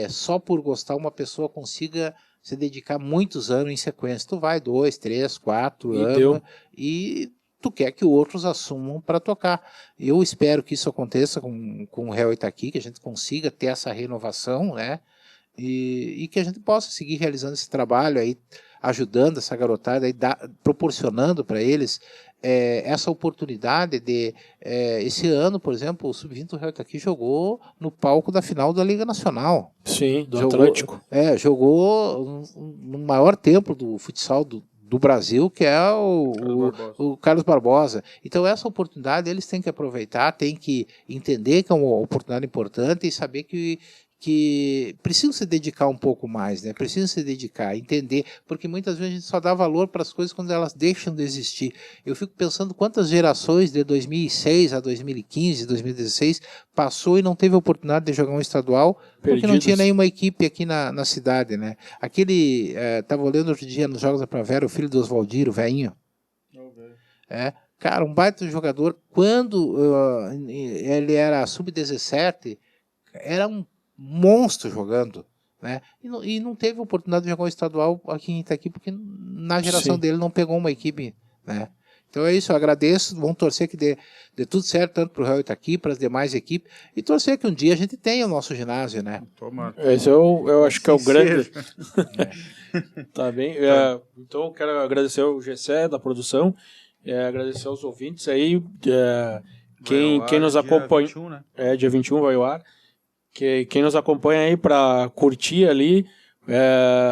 só por gostar uma pessoa consiga se dedicar muitos anos em sequência. Tu vai 2, 3, 4 anos e tu quer que outros assumam para tocar. Eu espero que isso aconteça com o Real Itaqui, que a gente consiga ter essa renovação, né? E que a gente possa seguir realizando esse trabalho aí, ajudando essa garotada, aí, proporcionando para eles essa oportunidade de... esse ano, por exemplo, o Sub-20 do Real Itaqui jogou no palco da final da Liga Nacional. Sim, do Atlântico. Jogou no maior templo do futsal do Brasil, que é o Carlos Barbosa. Então essa oportunidade eles têm que aproveitar, têm que entender que é uma oportunidade importante e saber que precisam se dedicar um pouco mais, né? Precisam se dedicar, entender, porque muitas vezes a gente só dá valor para as coisas quando elas deixam de existir. Eu fico pensando quantas gerações de 2006 a 2015, 2016 passou e não teve a oportunidade de jogar um estadual porque não tinha nenhuma equipe aqui na cidade, né? Estava olhando outro dia nos Jogos da Primavera, o filho do Oswaldiro, o velhinho. Cara, um baita jogador. Quando ele era sub-17, era um monstro jogando, né? E não teve oportunidade de jogar um estadual aqui em Itaqui, porque na geração dele não pegou uma equipe, né? Então é isso, eu agradeço, vamos torcer que dê tudo certo, tanto para o Real Itaqui, para as demais equipes, e torcer que um dia a gente tenha o nosso ginásio, né? Tomara. Esse eu acho que é o grande... Tá bem, então eu quero agradecer ao Gessé da produção, agradecer aos ouvintes aí, quem nos acompanha... Dia 21, né? Dia 21 vai ao ar. Quem nos acompanha aí para curtir ali,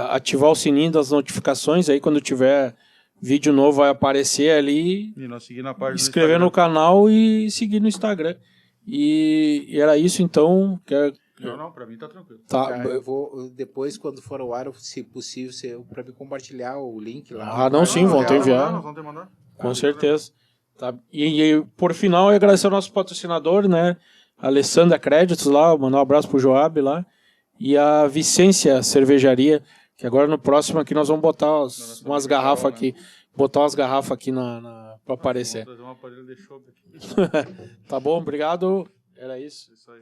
ativar o sininho das notificações, aí quando tiver vídeo novo vai aparecer ali, e nós seguir na página inscrever no canal e seguir no Instagram. E era isso então. Não, para mim tá tranquilo. Tá, eu vou, depois quando for ao ar, se possível, para me compartilhar o link lá. Vão te enviar. Nós vamos te mandar. Com certeza. Tá. E por final, eu agradecer ao nosso patrocinador, né? Alessandra Créditos lá, mandar um abraço pro Joab lá, e a Vicência Cervejaria, que agora no próximo aqui nós vamos botar umas garrafas aqui, para aparecer. Vamos trazer um aparelho de chope aqui. Tá bom, obrigado, era isso. Isso aí.